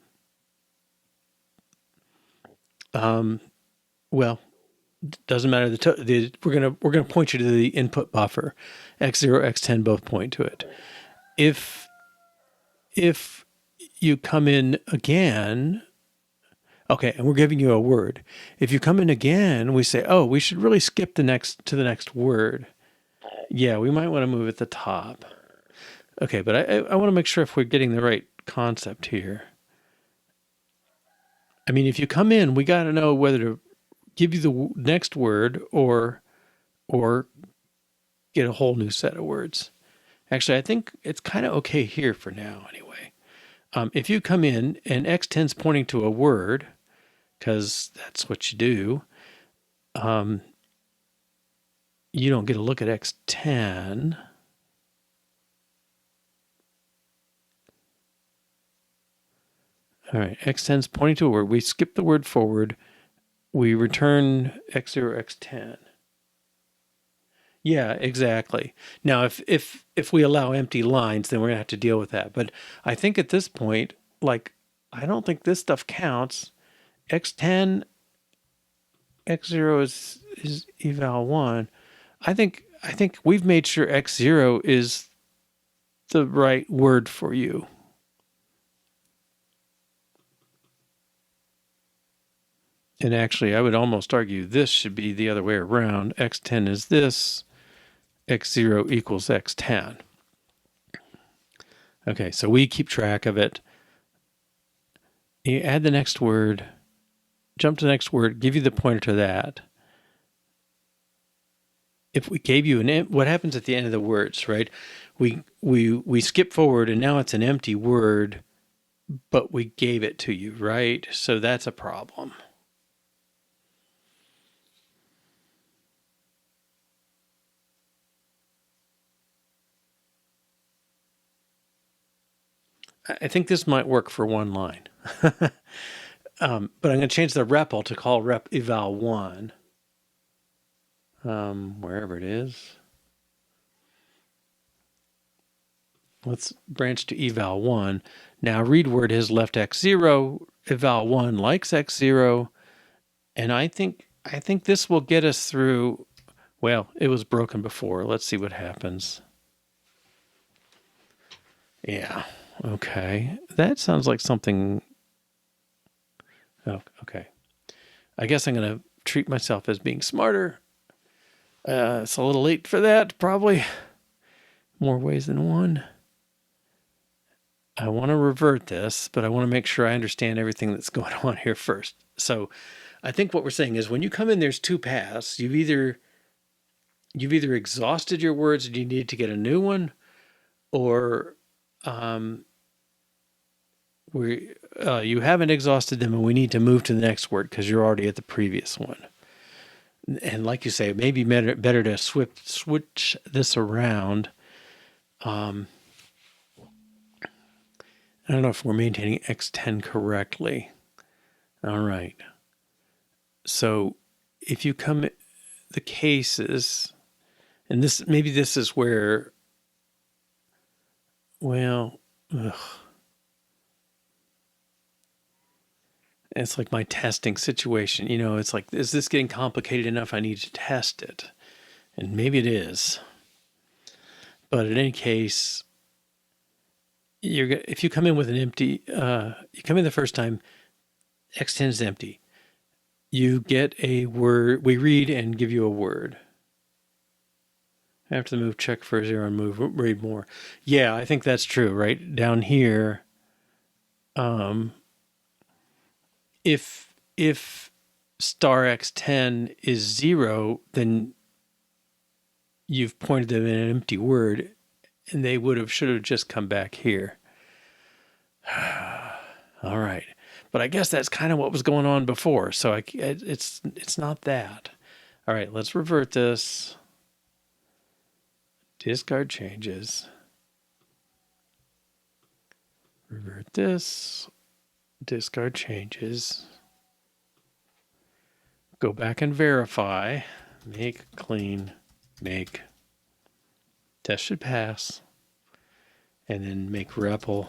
Speaker 1: Well, doesn't matter. We're gonna point you to the input buffer. X0, X10 both point to it. If you come in again, okay, and we're giving you a word. If you come in again, we say, oh, we should really skip to the next word. Yeah, we might want to move at the top. Okay, but I want to make sure if we're getting the right concept here. I mean, if you come in, we got to know whether to give you the next word or get a whole new set of words. Actually, I think it's kind of okay here for now anyway. If you come in and X10's pointing to a word, because that's what you do, you don't get a look at X10. All right, X10's pointing to a word. We skip the word forward. We return X0, X10. Yeah, exactly. Now, if we allow empty lines, then we're going to have to deal with that. But I think at this point, like, I don't think this stuff counts. X10, X0 is eval 1. I think we've made sure X0 is the right word for you. And actually, I would almost argue this should be the other way around. X10 is this. X0 equals X10. Okay, so we keep track of it. You add the next word, jump to the next word, give you the pointer to that. If we gave you what happens at the end of the words, right? We skip forward and now it's an empty word, but we gave it to you, right? So that's a problem. I think this might work for one line. But I'm going to change the REPL to call rep eval 1. Wherever it is. Let's branch to eval 1. Now read word has left x0, eval 1 likes x0, and I think this will get us through. Well, it was broken before. Let's see what happens. Yeah. Okay. That sounds like something. Oh, okay. I guess I'm going to treat myself as being smarter. It's a little late for that, probably. More ways than one. I want to revert this, but I want to make sure I understand everything that's going on here first. So I think what we're saying is when you come in, there's two paths. You've either exhausted your words and you need to get a new one, or you haven't exhausted them and we need to move to the next word because you're already at the previous one. And like you say, it may be better to switch this around. I don't know if we're maintaining X10 correctly. All right. So if you come, the cases, and maybe this is where, well, it's like my testing situation. It's like, is this getting complicated enough? I need to test it. And maybe it is. But in any case, if you come in with an empty, you come in the first time, X10 is empty. You get a word, we read and give you a word. After the move, check for 0 and move, read more. Yeah, I think that's true, right? Down here, if star X10 is 0, then you've pointed them in an empty word, and they should have just come back here. All right. But I guess that's kind of what was going on before. So it's not that. All right, let's revert this. Discard changes. Revert this. Discard changes. Go back and verify. Make clean. Make. Test should pass. And then make REPL.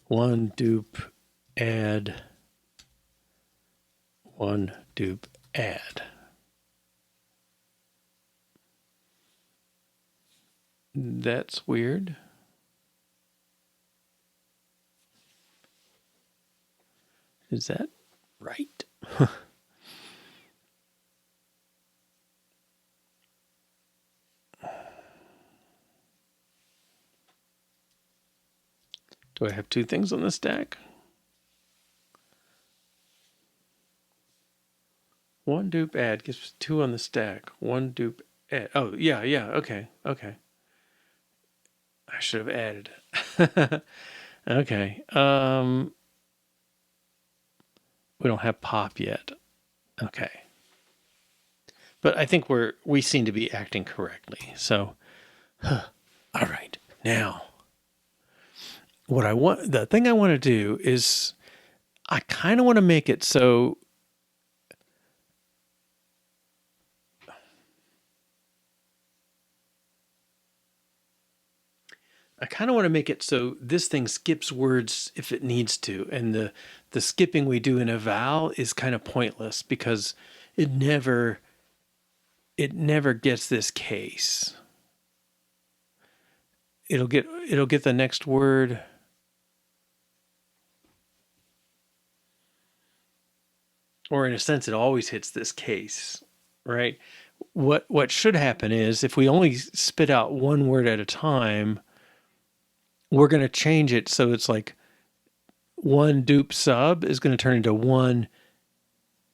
Speaker 1: 1 dupe add. 1 dupe add. That's weird. Is that right? Do I have 2 things on the stack? 1 dupe add gives 2 on the stack. 1 dupe add. Oh, yeah, okay. I should have added it. Okay. We don't have pop yet. Okay. But I think we seem to be acting correctly. So, all right. Now, the thing I want to do is I kind of want to make it so this thing skips words if it needs to. And the skipping we do in eval is kind of pointless because it never gets this case. It'll get the next word. Or in a sense, it always hits this case, right? What should happen is if we only spit out one word at a time, we're going to change it so it's like one dupe sub is going to turn into 1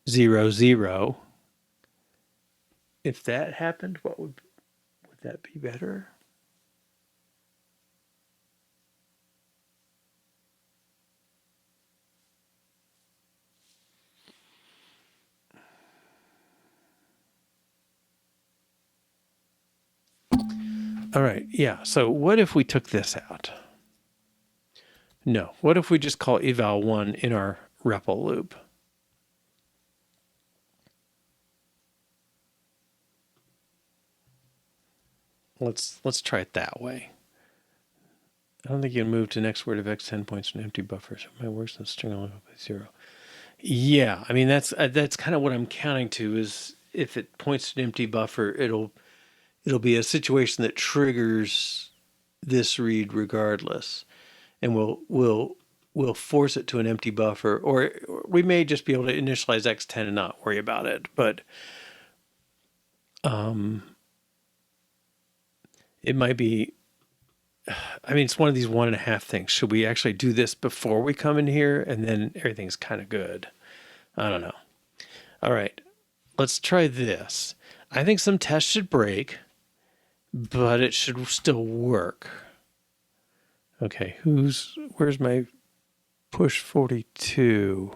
Speaker 1: 0 0. If that happened, what would that be better? All right, yeah. So what if we took this out? No. What if we just call eval1 in our REPL loop? Let's try it that way. I don't think you can move to next word of x 10 points to an empty buffer. So it might worse than string lookup by 0. Yeah, I mean that's kind of what I'm counting to is if it points to an empty buffer, it'll be a situation that triggers this read regardless, and we'll force it to an empty buffer, or we may just be able to initialize x10 and not worry about it. But it might be. I mean, it's one of these 1.5 things. Should we actually do this before we come in here, and then everything's kind of good? I don't know. All right, let's try this. I think some tests should break, but it should still work. Okay, where's my push 42?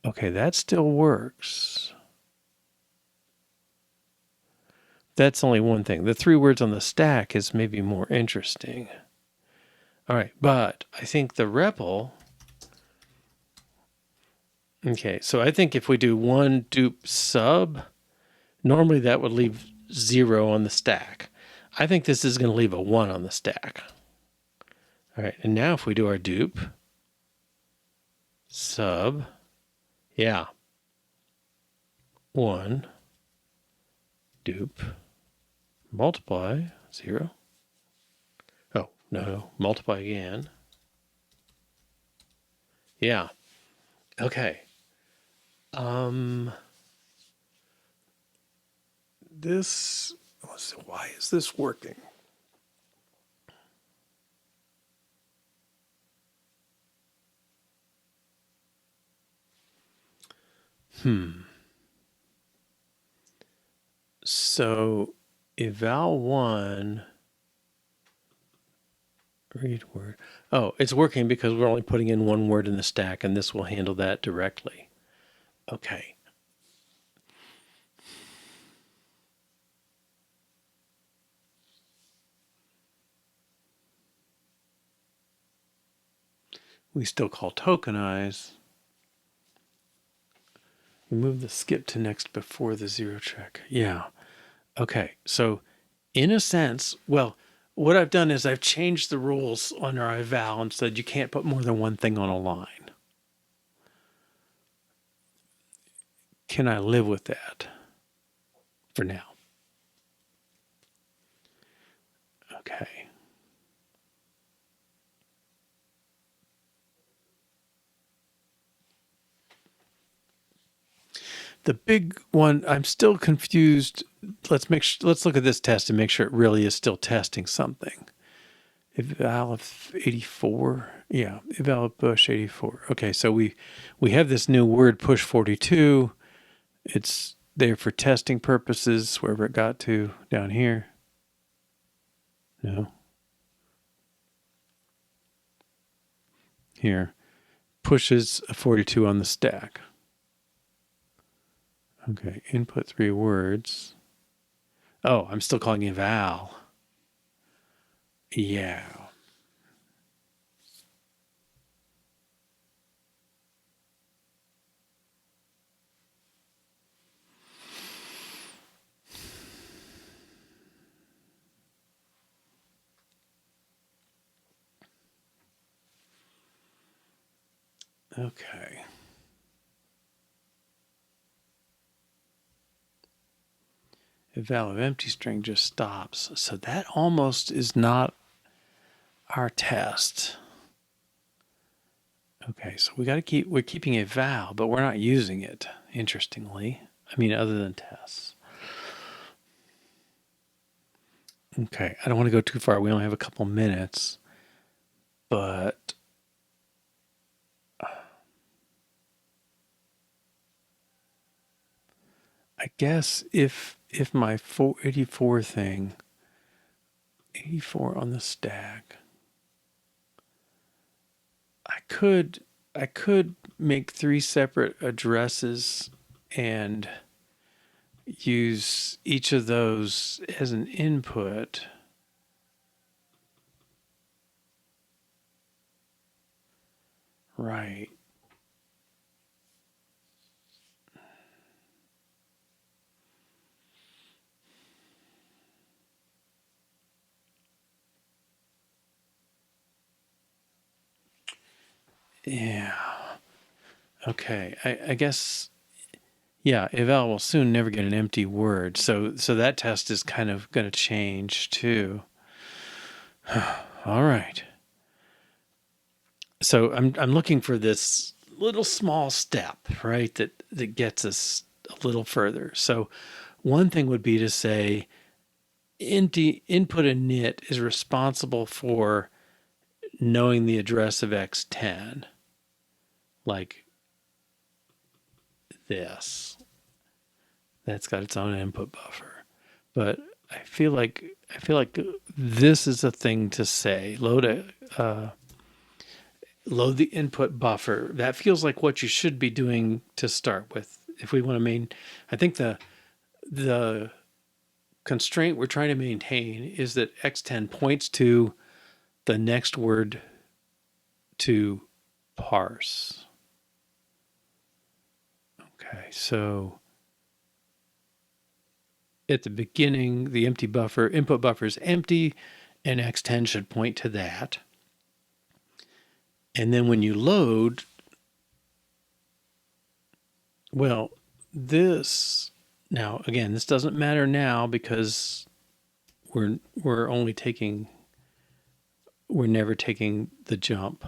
Speaker 1: Okay, that still works. That's only one thing. The 3 words on the stack is maybe more interesting. All right, but I think the REPL. Okay, so I think if we do 1 dupe sub, normally that would leave 0 on the stack. I think this is going to leave a 1 on the stack. All right, and now if we do our dupe sub, yeah, 1 dupe multiply 0. Oh, no, multiply again. Yeah. Okay. Why is this working? So eval1 read word. Oh, it's working because we're only putting in 1 word in the stack, and this will handle that directly. Okay. We still call tokenize. We move the skip to next before the 0 check. Yeah. Okay. So in a sense, well, what I've done is I've changed the rules on our eval and said you can't put more than one thing on a line. Can I live with that for now? Okay. The big one, I'm still confused. Let's look at this test and make sure it really is still testing something. Eval of 84. Yeah, eval of push 84. Okay, so we have this new word push 42. It's there for testing purposes, wherever it got to down here. No. Here. Pushes a 42 on the stack. Okay, input 3 words. Oh, I'm still calling eval. Yeah. Okay. Eval of empty string just stops. So that almost is not our test. Okay, so we're keeping eval, but we're not using it, interestingly. I mean, other than tests. Okay, I don't want to go too far. We only have a couple minutes. But I guess if my 484 thing, 84 on the stack, I could make 3 separate addresses and use each of those as an input. Right. Yeah. Okay. I guess, yeah, eval will soon never get an empty word. So that test is kind of going to change too. All right. So I'm looking for this little small step, right? That gets us a little further. So one thing would be to say input init is responsible for knowing the address of x10, like this. That's got its own input buffer. But I feel like this is a thing to say. Load the input buffer. That feels like what you should be doing to start with. If we want to I think the constraint we're trying to maintain is that x10 points to the next word to parse. Okay, so at the beginning, the empty buffer, input buffer is empty, and x10 should point to that. And then when you load, well, this, now again, this doesn't matter now because we're never taking the jump.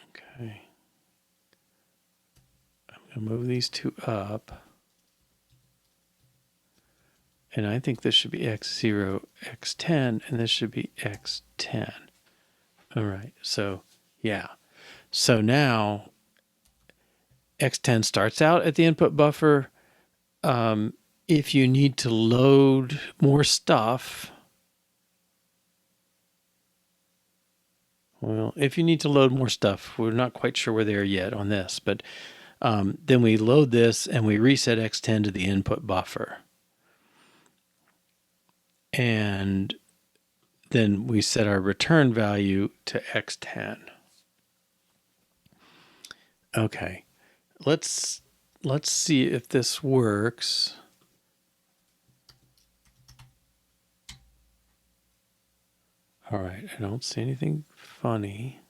Speaker 1: Okay. I'm going to move these two up. And I think this should be x0, x10, and this should be x10. All right, so yeah. So now x10 starts out at the input buffer. If you need to load more stuff, we're not quite sure we're there yet on this, but then we load this and we reset x10 to the input buffer. And then we set our return value to x10. Okay, let's see if this works. All right, I don't see anything funny.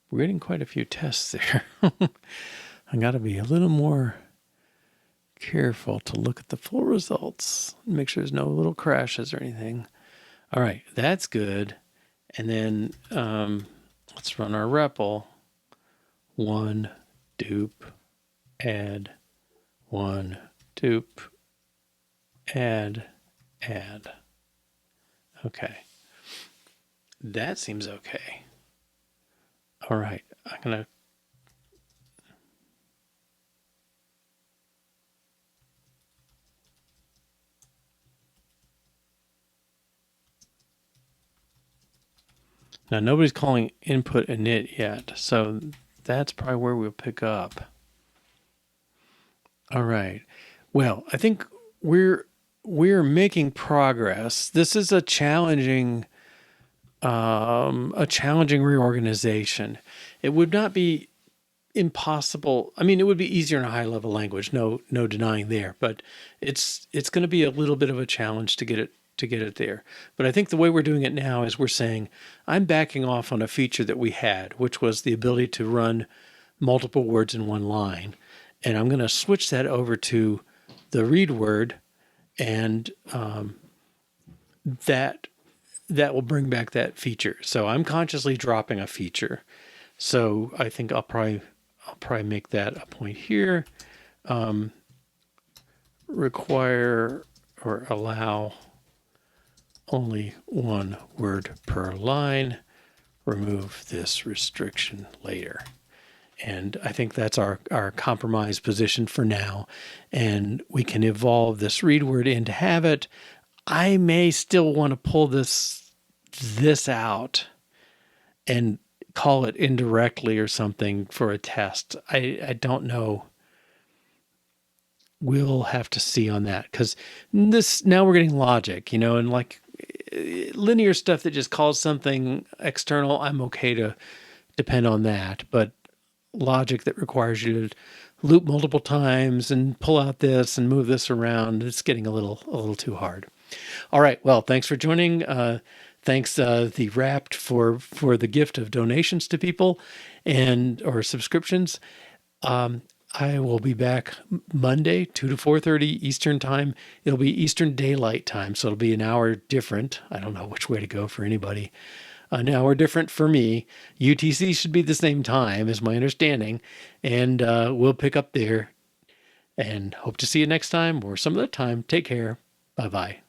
Speaker 1: We're getting quite a few tests there. I got to be a little more careful to look at the full results, make sure there's no little crashes or anything. All right, that's good. And then let's run our REPL. 1 dupe add 1 dupe add. Okay, that seems okay. All right, I'm gonna now nobody's calling input init yet, so that's probably where we'll pick up. All right. Well, I think we're making progress. This is a challenging reorganization. It would not be impossible. I mean, it would be easier in a high level language. No denying there. But it's going to be a little bit of a challenge to get it there. But I think the way we're doing it now is we're saying I'm backing off on a feature that we had, which was the ability to run multiple words in one line, and I'm going to switch that over to the read word, and that will bring back that feature. So I'm consciously dropping a feature. So I think I'll probably make that a point here. Require or allow only one word per line. Remove this restriction later. And I think that's our compromise position for now. And we can evolve this read word into have it. I may still want to pull this out and call it indirectly or something for a test. I don't know. We'll have to see on that, because now we're getting logic, and like linear stuff that just calls something external, I'm okay to depend on that. But logic that requires you to loop multiple times and pull out this and move this around, it's getting a little too hard. All right. Well, thanks for joining. Thanks, the Wrapped, for the gift of donations to people or subscriptions. I will be back Monday, 2 to 4:30 Eastern time. It'll be Eastern Daylight Time, so it'll be an hour different. I don't know which way to go for anybody. An hour different for me. UTC should be the same time, is my understanding. And we'll pick up there. And hope to see you next time or some other time. Take care. Bye-bye.